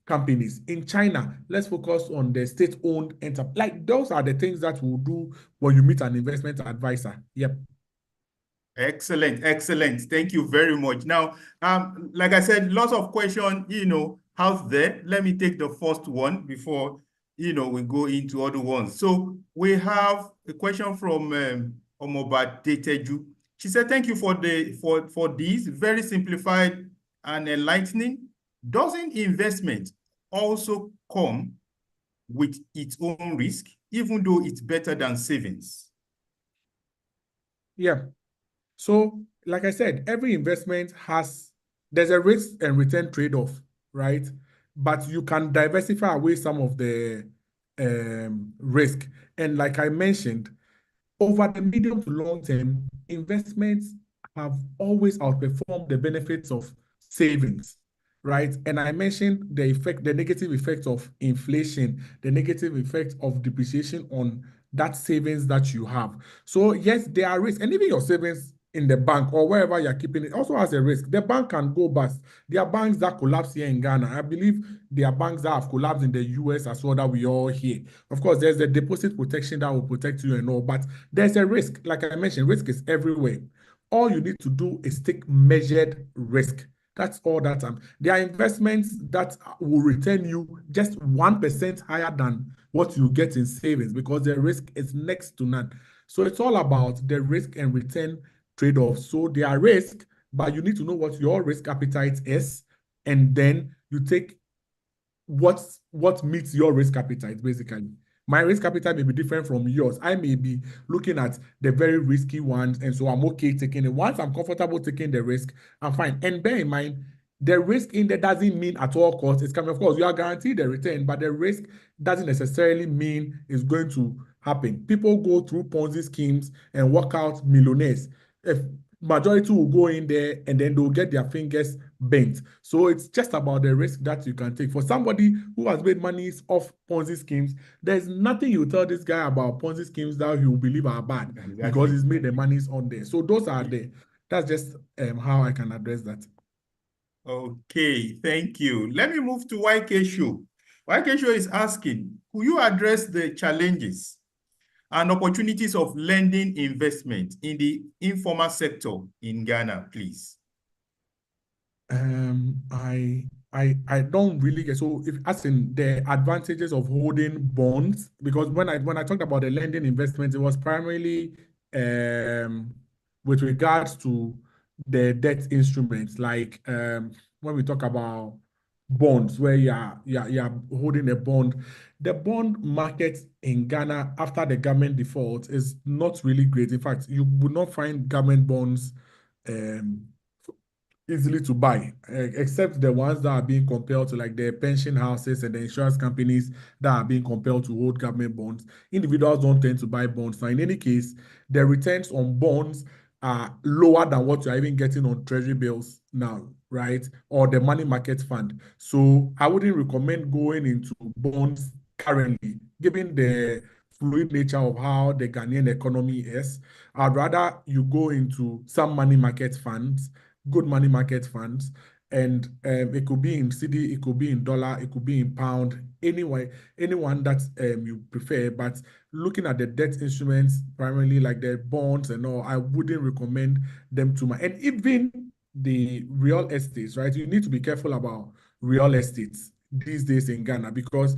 companies. In China, let's focus on the state-owned enterprise. Like those are the things that we'll do when you meet an investment advisor. Yep. Excellent, excellent. Thank you very much. Now, like I said, lots of questions, out there. Let me take the first one before, we go into other ones. So we have a question from Omoba Deteju. She said, thank you for this, very simplified and enlightening. Doesn't investment also come with its own risk, even though it's better than savings? Yeah. So, like I said, every investment there's a risk and return trade-off, right? But you can diversify away some of the risk. And like I mentioned, over the medium to long term, investments have always outperformed the benefits of savings, right? And I mentioned the negative effect of inflation, the negative effect of depreciation on that savings that you have. So yes, there are risks, and even your savings in the bank or wherever you're keeping it also has a risk. The bank can go bust. There are banks that collapse here in Ghana. I believe there are banks that have collapsed in the US as well that we all hear. Of course, there's the deposit protection that will protect you and all, but there's a risk. Like I mentioned, risk is everywhere. All you need to do is take measured risk. That's all that time. There are investments that will return you just 1% higher than what you get in savings because the risk is next to none. So it's all about the risk and return trade-off. So there are risks, but you need to know what your risk appetite is, and then you take what meets your risk appetite, basically. My risk appetite may be different from yours. I may be looking at the very risky ones, and so I'm okay taking it. Once I'm comfortable taking the risk, I'm fine. And bear in mind, the risk in there doesn't mean at all costs it's coming. Of course, you are guaranteed the return, but the risk doesn't necessarily mean it's going to happen. People go through Ponzi schemes and work out millionaires. If majority will go in there and then they'll get their fingers bent. So it's just about the risk that you can take. For somebody who has made money off Ponzi schemes, there's nothing you tell this guy about Ponzi schemes that he will believe are bad because he's made the monies on there. So those are that's just how I can address that. Okay, thank you. Let me move to YK Show. YK Show is asking, will you address the challenges and opportunities of lending investment in the informal sector in Ghana, please? I don't really get, so if as in the advantages of holding bonds, because when I talked about the lending investments, it was primarily with regards to the debt instruments, like when we talk about bonds where you're holding a bond. The bond market in Ghana after the government default is not really great. In fact, you would not find government bonds um, easily to buy, except the ones that are being compelled to, like the pension houses and the insurance companies that are being compelled to hold government bonds. Individuals don't tend to buy bonds. Now, in any case, the returns on bonds are lower than what you're even getting on treasury bills now, right? Or the money market fund. So I wouldn't recommend going into bonds currently, given the fluid nature of how the Ghanaian economy is. I'd rather you go into some money market funds, good money market funds, and it could be in CD, it could be in dollar, it could be in pound, anyway, anyone that you prefer. But looking at the debt instruments, primarily like the bonds and all, I wouldn't recommend them too much. And even the real estates, right? You need to be careful about real estates these days in Ghana because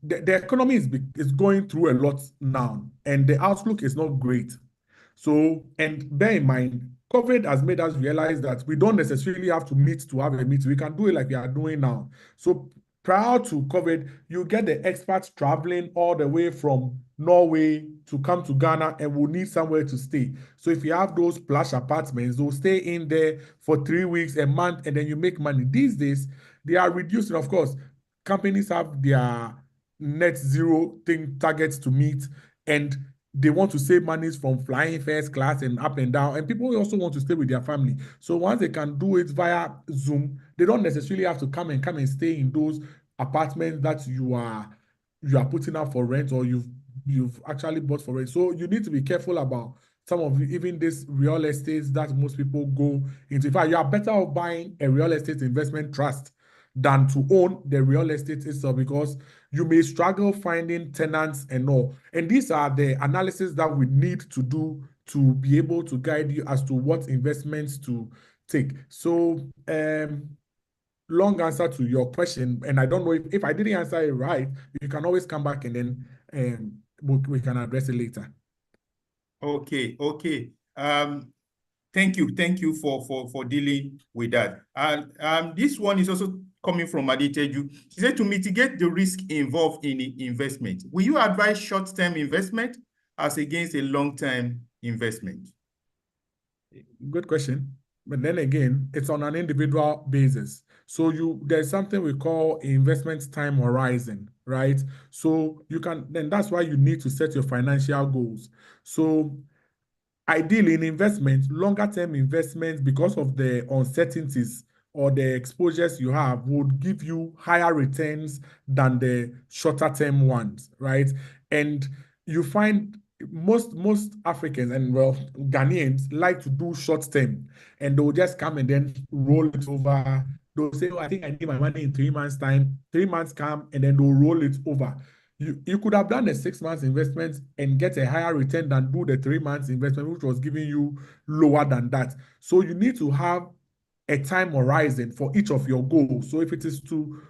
the economy is going through a lot now, and the outlook is not great. So, and bear in mind, COVID has made us realize that we don't necessarily have to meet to have a meeting. We can do it like we are doing now. So, prior to COVID, you get the expats traveling all the way from Norway to come to Ghana and will need somewhere to stay. So, if you have those plush apartments, they'll stay in there for 3 weeks, a month, and then you make money. These days, they are reducing. Of course, companies have their net zero thing targets to meet, and they want to save monies from flying first class and up and down, and people also want to stay with their family. So once they can do it via Zoom, they don't necessarily have to come and stay in those apartments that you are putting up for rent, or you've actually bought for rent. So you need to be careful about some of even this real estates that most people go into. In fact, you are better off buying a real estate investment trust than to own the real estate itself, because you may struggle finding tenants and all. And these are the analysis that we need to do to be able to guide you as to what investments to take. So, long answer to your question, and I don't know if I didn't answer it right, you can always come back and then we can address it later. Okay. Thank you for dealing with that. This one is also coming from Aditeju. She said, to mitigate the risk involved in investment, will you advise short-term investment as against a long-term investment? Good question. But then again, it's on an individual basis. So there's something we call investment time horizon, right? So then that's why you need to set your financial goals. So ideally in investment, longer term investments, because of the uncertainties or the exposures you have, would give you higher returns than the shorter term ones, right? And you find most Africans and Ghanaians like to do short term, and they'll just come and then roll it over. They'll say, oh, I think I need my money in 3 months' time. 3 months come, and then they'll roll it over. You could have done a 6 months investment and get a higher return than do the 3 months investment, which was giving you lower than that. So you need to have a time horizon for each of your goals. So if it is to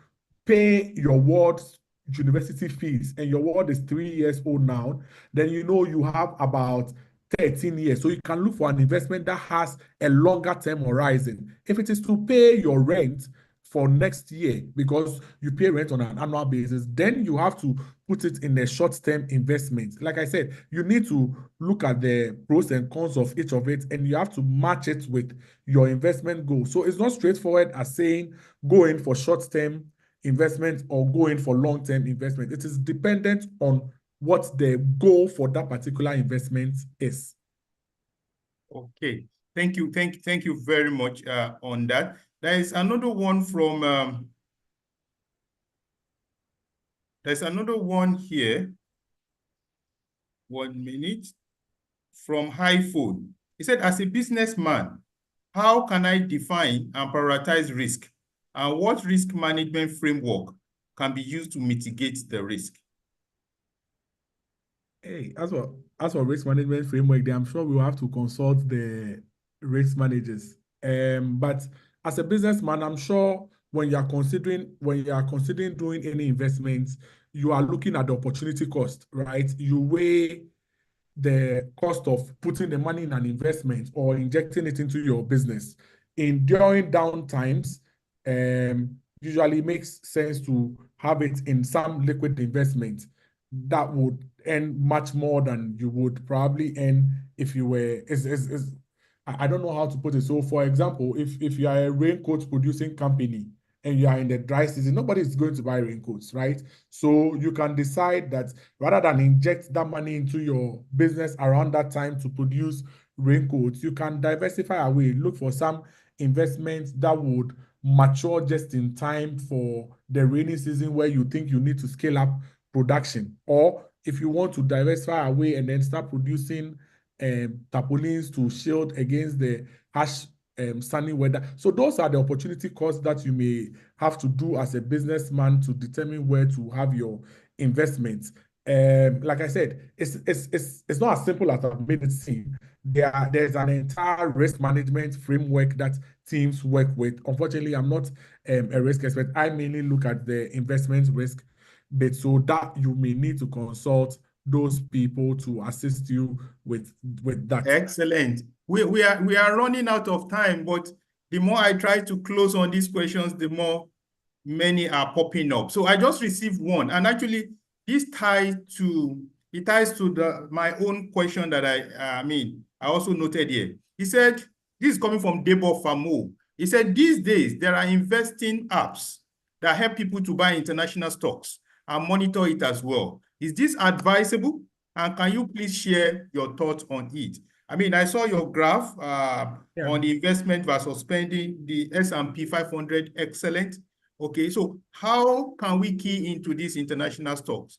pay your ward's university fees and your ward is 3 years old now, then you have about 13 years. So you can look for an investment that has a longer term horizon. If it is to pay your rent for next year, because you pay rent on an annual basis, then you have to put it in a short-term investment. Like I said, you need to look at the pros and cons of each of it, and you have to match it with your investment goal. So it's not straightforward as saying go in for short-term investment or go in for long-term investment. It is dependent on what the goal for that particular investment is. Okay, thank you very much on that. There is another one from there's another one here. 1 minute. From HighPhone. He said, as a businessman, how can I define and prioritize risk? And what risk management framework can be used to mitigate the risk? Hey, as for risk management framework, I'm sure we will have to consult the risk managers. But as a businessman, I'm sure when you are considering doing any investments, you are looking at the opportunity cost, right? You weigh the cost of putting the money in an investment or injecting it into your business. During down times, usually makes sense to have it in some liquid investment that would earn much more than you would probably earn if you were. I don't know how to put it. So, for example, if you are a raincoat producing company and you are in the dry season, nobody is going to buy raincoats, right? So you can decide that rather than inject that money into your business around that time to produce raincoats, you can diversify away, look for some investments that would mature just in time for the rainy season where you think you need to scale up production. Or if you want to diversify away and then start producing tarpaulins to shield against the harsh sunny weather. So those are the opportunity costs that you may have to do as a businessman to determine where to have your investments. Like I said, it's not as simple as I've made it seem. There's an entire risk management framework that teams work with. Unfortunately, I'm not a risk expert. I mainly look at the investment risk bit, so that you may need to consult those people to assist you with that. Excellent. We are running out of time, but the more I try to close on these questions, the more many are popping up. So I just received one, and actually this ties to my own question that I also noted here. He said, this is coming from Debo Famo. He said, these days there are investing apps that help people to buy international stocks and monitor it as well. Is this advisable? And can you please share your thoughts on it? I mean, I saw your graph on the investment versus spending, the S&P 500, excellent. Okay, so how can we key into these international stocks?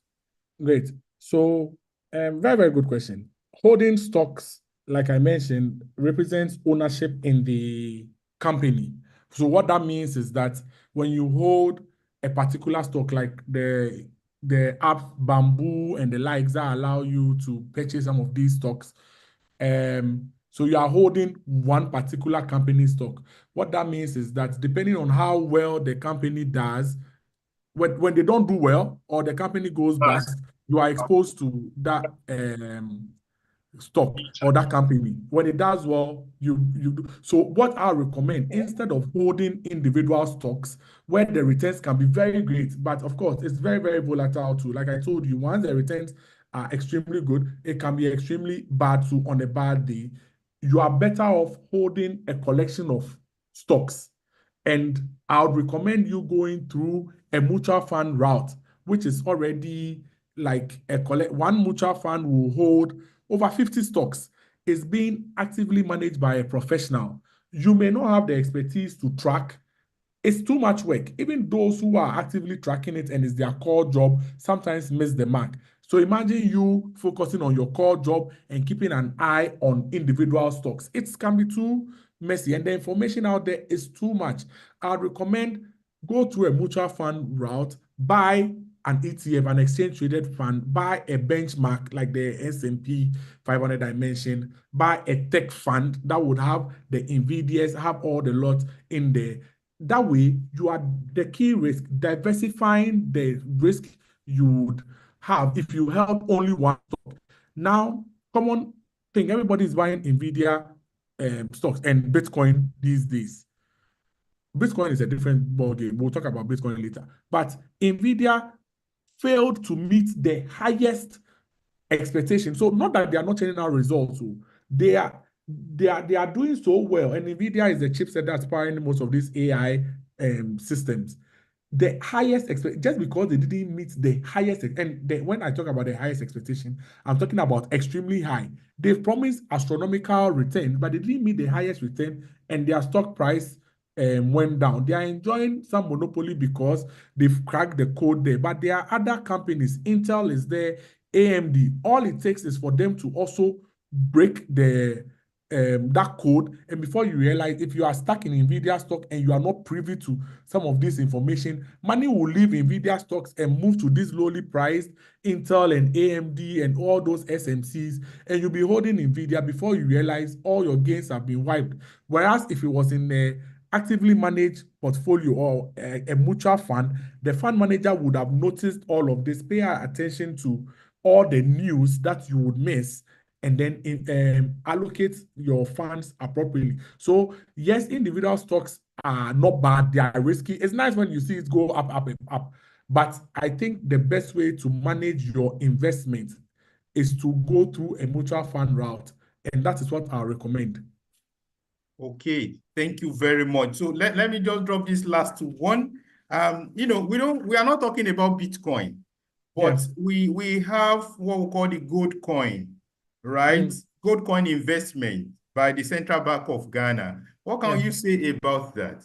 Great. So, very, very good question. Holding stocks, like I mentioned, represents ownership in the company. So what that means is that when you hold a particular stock, like the app Bamboo and the likes that allow you to purchase some of these stocks, so you are holding one particular company stock. What that means is that depending on how well the company does, when they don't do well or the company goes bust, you are exposed to that stock or that company. When it does well, you do. So what I recommend, instead of holding individual stocks where the returns can be very great, but of course it's very, very volatile too. Like I told you, once the returns are extremely good, it can be extremely bad too on a bad day. You are better off holding a collection of stocks. And I would recommend you going through a mutual fund route, which is already like one mutual fund will hold over 50 stocks. It's being actively managed by a professional. You may not have the expertise to track. It's too much work. Even those who are actively tracking it and it's their core job sometimes miss the mark. So imagine you focusing on your core job and keeping an eye on individual stocks. It can be too messy and the information out there is too much. I'd recommend go through a mutual fund route, buy an ETF, an exchange traded fund, buy a benchmark like the S&P 500 I mentioned, buy a tech fund that would have the NVIDIAs, have all the lots in there. That way, you are the key risk, diversifying the risk you would have if you held only one stock. Now, common thing, everybody is buying NVIDIA stocks and Bitcoin these days. Bitcoin is a different ballgame. We'll talk about Bitcoin later. But NVIDIA failed to meet the highest expectation. So not that they are not changing our results. So they are doing so well. And NVIDIA is the chipset that's powering most of these AI systems. The highest just because they didn't meet the highest, when I talk about the highest expectation, I'm talking about extremely high. They've promised astronomical return, but they didn't meet the highest return, and their stock price went down. They are enjoying some monopoly because they've cracked the code there, but there are other companies. Intel is there, AMD. All it takes is for them to also break that code, and before you realize, if you are stuck in NVIDIA stock and you are not privy to some of this information, money will leave NVIDIA stocks and move to these lowly priced Intel and AMD and all those SMCs, and you'll be holding NVIDIA before you realize all your gains have been wiped. Whereas if it was in a actively managed portfolio or a mutual fund, the fund manager would have noticed all of this, pay attention to all the news that you would miss, and then allocate your funds appropriately. So yes, individual stocks are not bad. They are risky. It's nice when you see it go up, up, up. But I think the best way to manage your investment is to go through a mutual fund route. And that is what I recommend. Okay, thank you very much. So let me just drop this last one. We are not talking about Bitcoin, but we have what we call the gold coin, right? Gold coin investment by the Central Bank of Ghana. What can you say about that?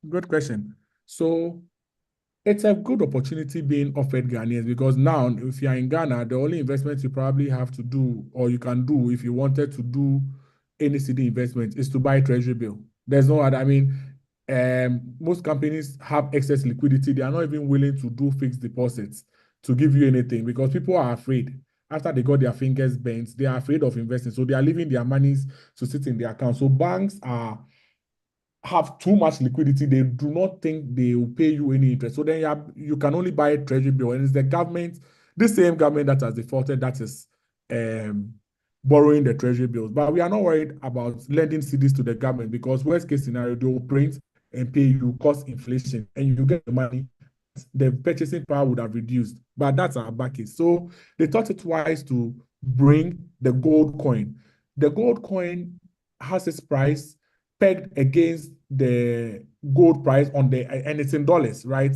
Good question. So it's a good opportunity being offered Ghanaians, because now, if you're in Ghana, the only investment you probably have to do, or you can do if you wanted to do any city investment, is to buy treasury bill. There's no other. I mean, most companies have excess liquidity. They are not even willing to do fixed deposits to give you anything, because people are afraid. After they got their fingers bent, they are afraid of investing. So they are leaving their monies to sit in their account. So banks have too much liquidity. They do not think they will pay you any interest. So then you can only buy a treasury bill. And it's the government, the same government that has defaulted, that is borrowing the treasury bills. But we are not worried about lending cedis to the government, because worst case scenario, they will print and pay you, cost inflation, and you get the money. The purchasing power would have reduced. But that's our back case. So they thought it wise to bring the gold coin. The gold coin has its price pegged against the gold price and it's in dollars, right?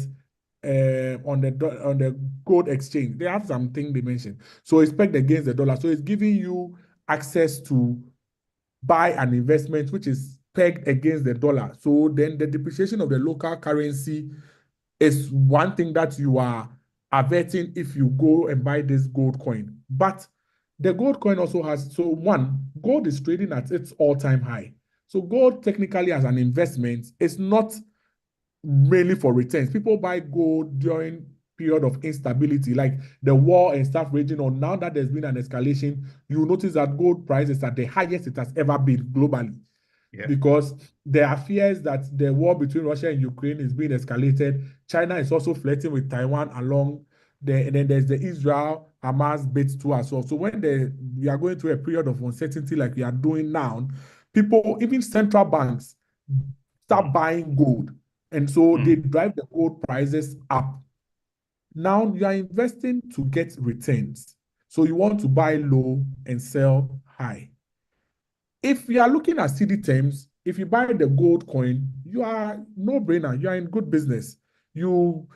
On the gold exchange, they have something they mentioned. So it's pegged against the dollar. So it's giving you access to buy an investment which is pegged against the dollar. So then the depreciation of the local currency is one thing that you are averting if you go and buy this gold coin. But the gold coin also has, so one, gold is trading at its all-time high. So gold technically as an investment is not mainly for returns. People buy gold during period of instability, like the war and stuff raging on. Now that there's been an escalation, you notice that gold price is at the highest it has ever been globally. Because there are fears that the war between Russia and Ukraine is being escalated. China is also flirting with Taiwan along there, and then there's the Israel-Hamas bit too as well. So when we are going through a period of uncertainty like we are doing now, people, even central banks, start buying gold. And so they drive the gold prices up. Now you are investing to get returns. So you want to buy low and sell high. If you are looking at cedi terms, if you buy the gold coin, you are no brainer. You are in good business. You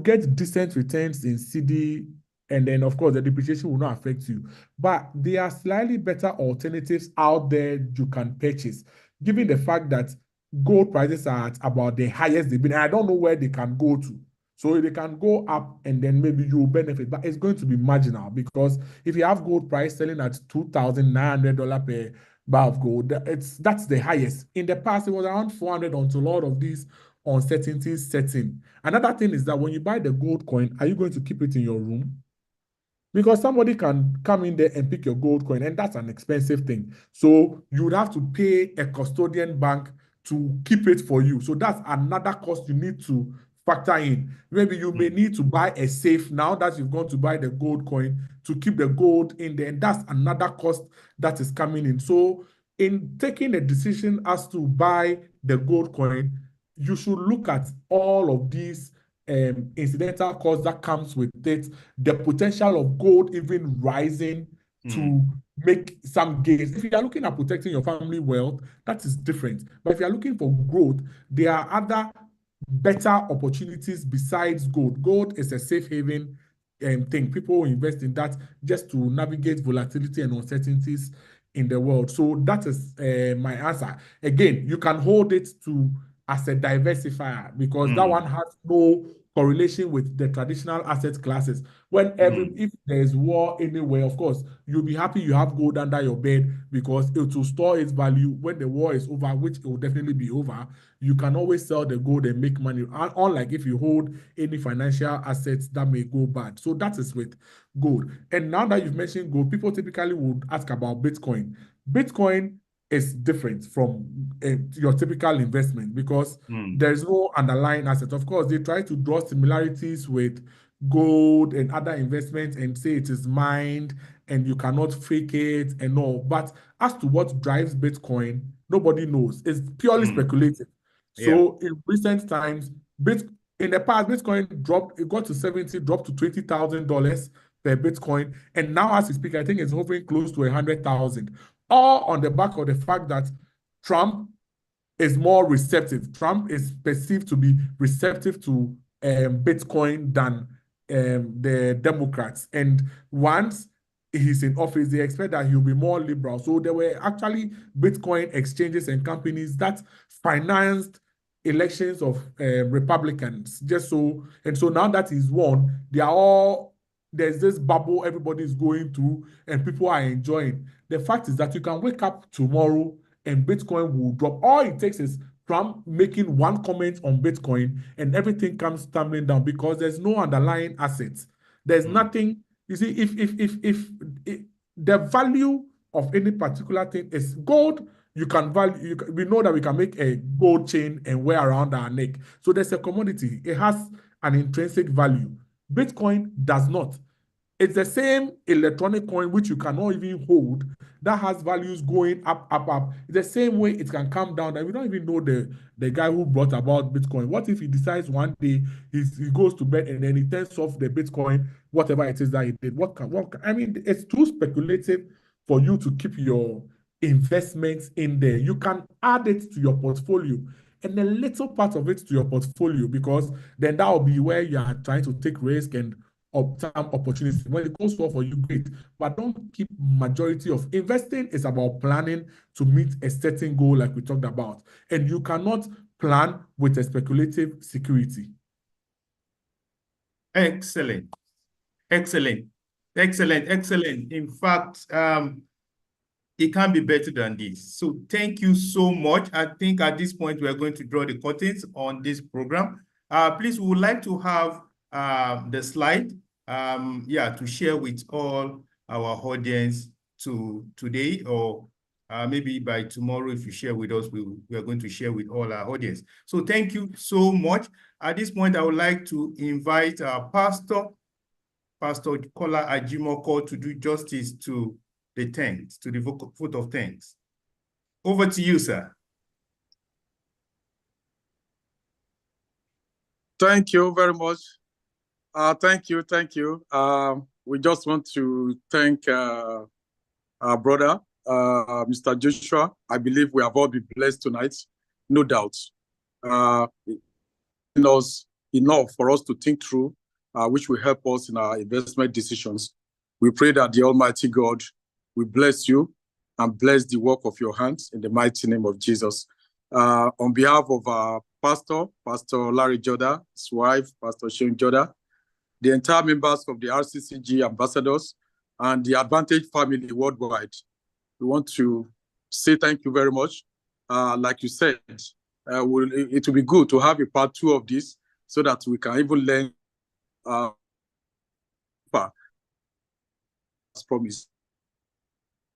get decent returns in cedi, and then of course the depreciation will not affect you. But there are slightly better alternatives out there you can purchase, given the fact that gold prices are at about the highest they've been. And I don't know where they can go to. So they can go up and then maybe you will benefit, but it's going to be marginal, because if you have gold price selling at $2,900 per bar of gold, that's the highest. In the past, it was around 400 until a lot of these uncertainties set in. Another thing is that when you buy the gold coin, are you going to keep it in your room? Because somebody can come in there and pick your gold coin, and that's an expensive thing. So you would have to pay a custodian bank to keep it for you. So that's another cost you need to factor in. Maybe you may need to buy a safe now that you've gone to buy the gold coin to keep the gold in there. And that's another cost that is coming in. So in taking a decision as to buy the gold coin, you should look at all of these incidental costs that comes with it, the potential of gold even rising to make some gains. If you are looking at protecting your family wealth, that is different. But if you are looking for growth, there are other better opportunities besides gold. Gold is a safe haven thing. People invest in that just to navigate volatility and uncertainties in the world. So that is my answer. Again, you can hold it as a diversifier, because that one has no correlation with the traditional asset classes. If there's war anywhere, of course, you'll be happy you have gold under your bed, because it will store its value when the war is over, which it will definitely be over. You can always sell the gold and make money, unlike if you hold any financial assets that may go bad. So that is with gold. And now that you've mentioned gold, people typically would ask about Bitcoin. Bitcoin is different from your typical investment, because there's no underlying asset. Of course, they try to draw similarities with gold and other investments and say it is mined and you cannot fake it and all. But as to what drives Bitcoin, nobody knows. It's purely speculative. So in recent times, in the past, Bitcoin dropped, it got to 70, dropped to $20,000 per Bitcoin. And now as we speak, I think it's hovering close to 100,000. All on the back of the fact that Trump is more receptive. Trump is perceived to be receptive to Bitcoin than the Democrats. And once he's in office, they expect that he'll be more liberal. So there were actually Bitcoin exchanges and companies that financed elections of Republicans. And so now that he's won, there's this bubble everybody's going through and people are enjoying. The fact is that you can wake up tomorrow and Bitcoin will drop. All it takes is Trump making one comment on Bitcoin and everything comes tumbling down because there's no underlying assets. There's nothing. You see, if the value of any particular thing is gold, we know that we can make a gold chain and wear around our neck. So there's a commodity. It has an intrinsic value. Bitcoin does not. It's the same electronic coin which you cannot even hold that has values going up. It's the same way it can come down. And we don't even know the guy who brought about Bitcoin. What if he decides one day he goes to bed and then he turns off the Bitcoin, whatever it is that he did? I mean, it's too speculative for you to keep your investments in there. You can add it to your portfolio and a little part of it to your portfolio because then that will be where you are trying to take risk and time opportunity. When it goes well for you, great. But don't keep majority of investing is about planning to meet a certain goal like we talked about. And you cannot plan with a speculative security. Excellent. Excellent. Excellent. Excellent. In fact, it can't be better than this. So thank you so much. I think at this point, we're going to draw the curtains on this program. Please, we would like to have the slide, to share with all our audience today, or maybe by tomorrow, if you share with us, we are going to share with all our audience. So thank you so much. At this point, I would like to invite our Pastor Kola Ajimoko, to do justice to the thanks, to the vote of thanks. Over to you, sir. Thank you very much. Thank you. We just want to thank our brother, Mr. Joshua. I believe we have all been blessed tonight, no doubt. Knows enough for us to think through, which will help us in our investment decisions. We pray that the Almighty God will bless you and bless the work of your hands in the mighty name of Jesus. On behalf of our Pastor Larry Joda, his wife, Pastor Shane Joda, the entire members of the RCCG ambassadors, and the Advantage family worldwide, we want to say thank you very much. Like you said, it will be good to have a part 2 of this so that we can even learn as promised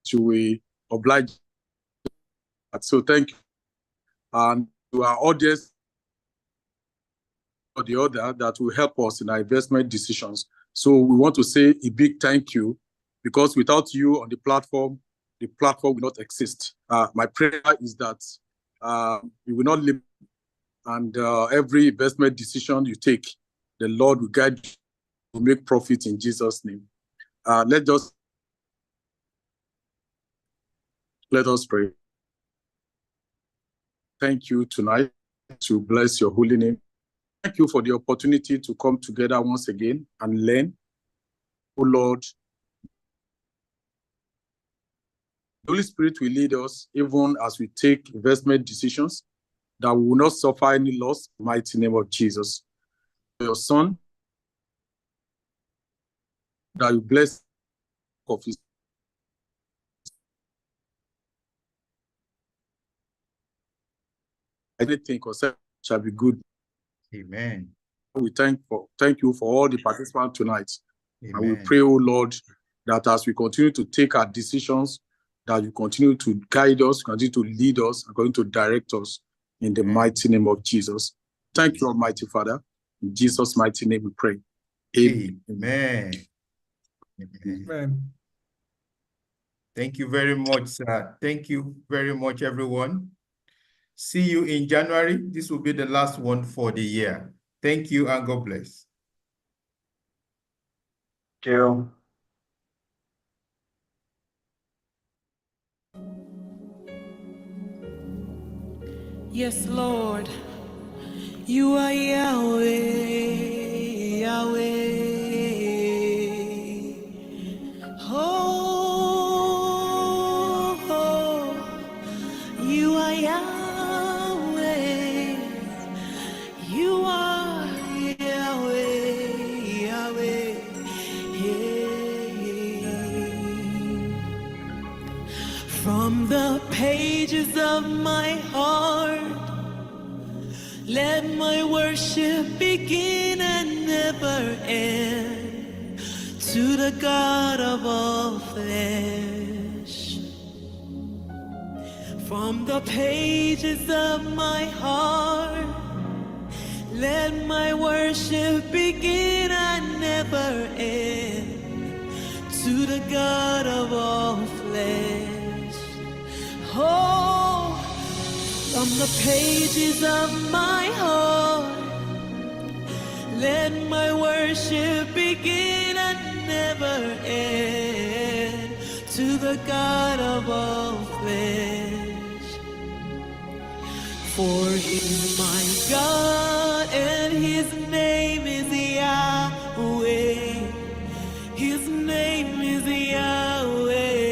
to oblige. So thank you. And to our audience, or the other, that will help us in our investment decisions. So we want to say a big thank you, because without you on the platform will not exist. My prayer is that you will not live, and every investment decision you take, the Lord will guide you to make profit in Jesus' name. Let us pray. Thank you tonight to bless your holy name. Thank you for the opportunity to come together once again and learn. Oh Lord, the Holy Spirit will lead us even as we take investment decisions, that we will not suffer any loss in the mighty name of Jesus. Your Son, that you bless of his anything concerning shall be good. Amen. We thank you for all the participants tonight. Amen. And we pray, oh Lord, that as we continue to take our decisions, that you continue to guide us, continue to lead us, and continue to direct us in the mighty name of Jesus. Thank you, Almighty Father. In Jesus' mighty name we pray. Amen. Amen. Amen. Thank you very much, sir. Thank you very much, everyone. See you in January. This will be the last one for the year. Thank you and God bless. Thank you. Yes, Lord, you are Yahweh, Yahweh. Oh, you are Yahweh, you are Yahweh, Yahweh. From the pages of my heart, let my worship begin and never end, to the God of all flesh. From the pages of my heart, let my worship begin and never end, to the God of all flesh. Oh, from the pages of my heart, let my worship begin and never end, to the God of all flesh. For He's my God and His name is Yahweh. His name is Yahweh.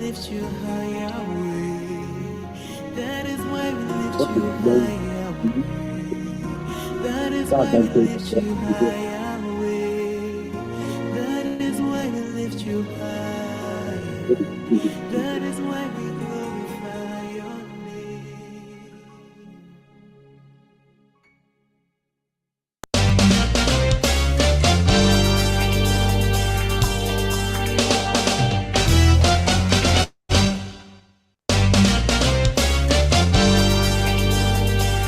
lift you high, Yahweh. That is why we lift you high, Yahweh. That is why we lift you high, Yahweh. That is why we lift you high. That is why we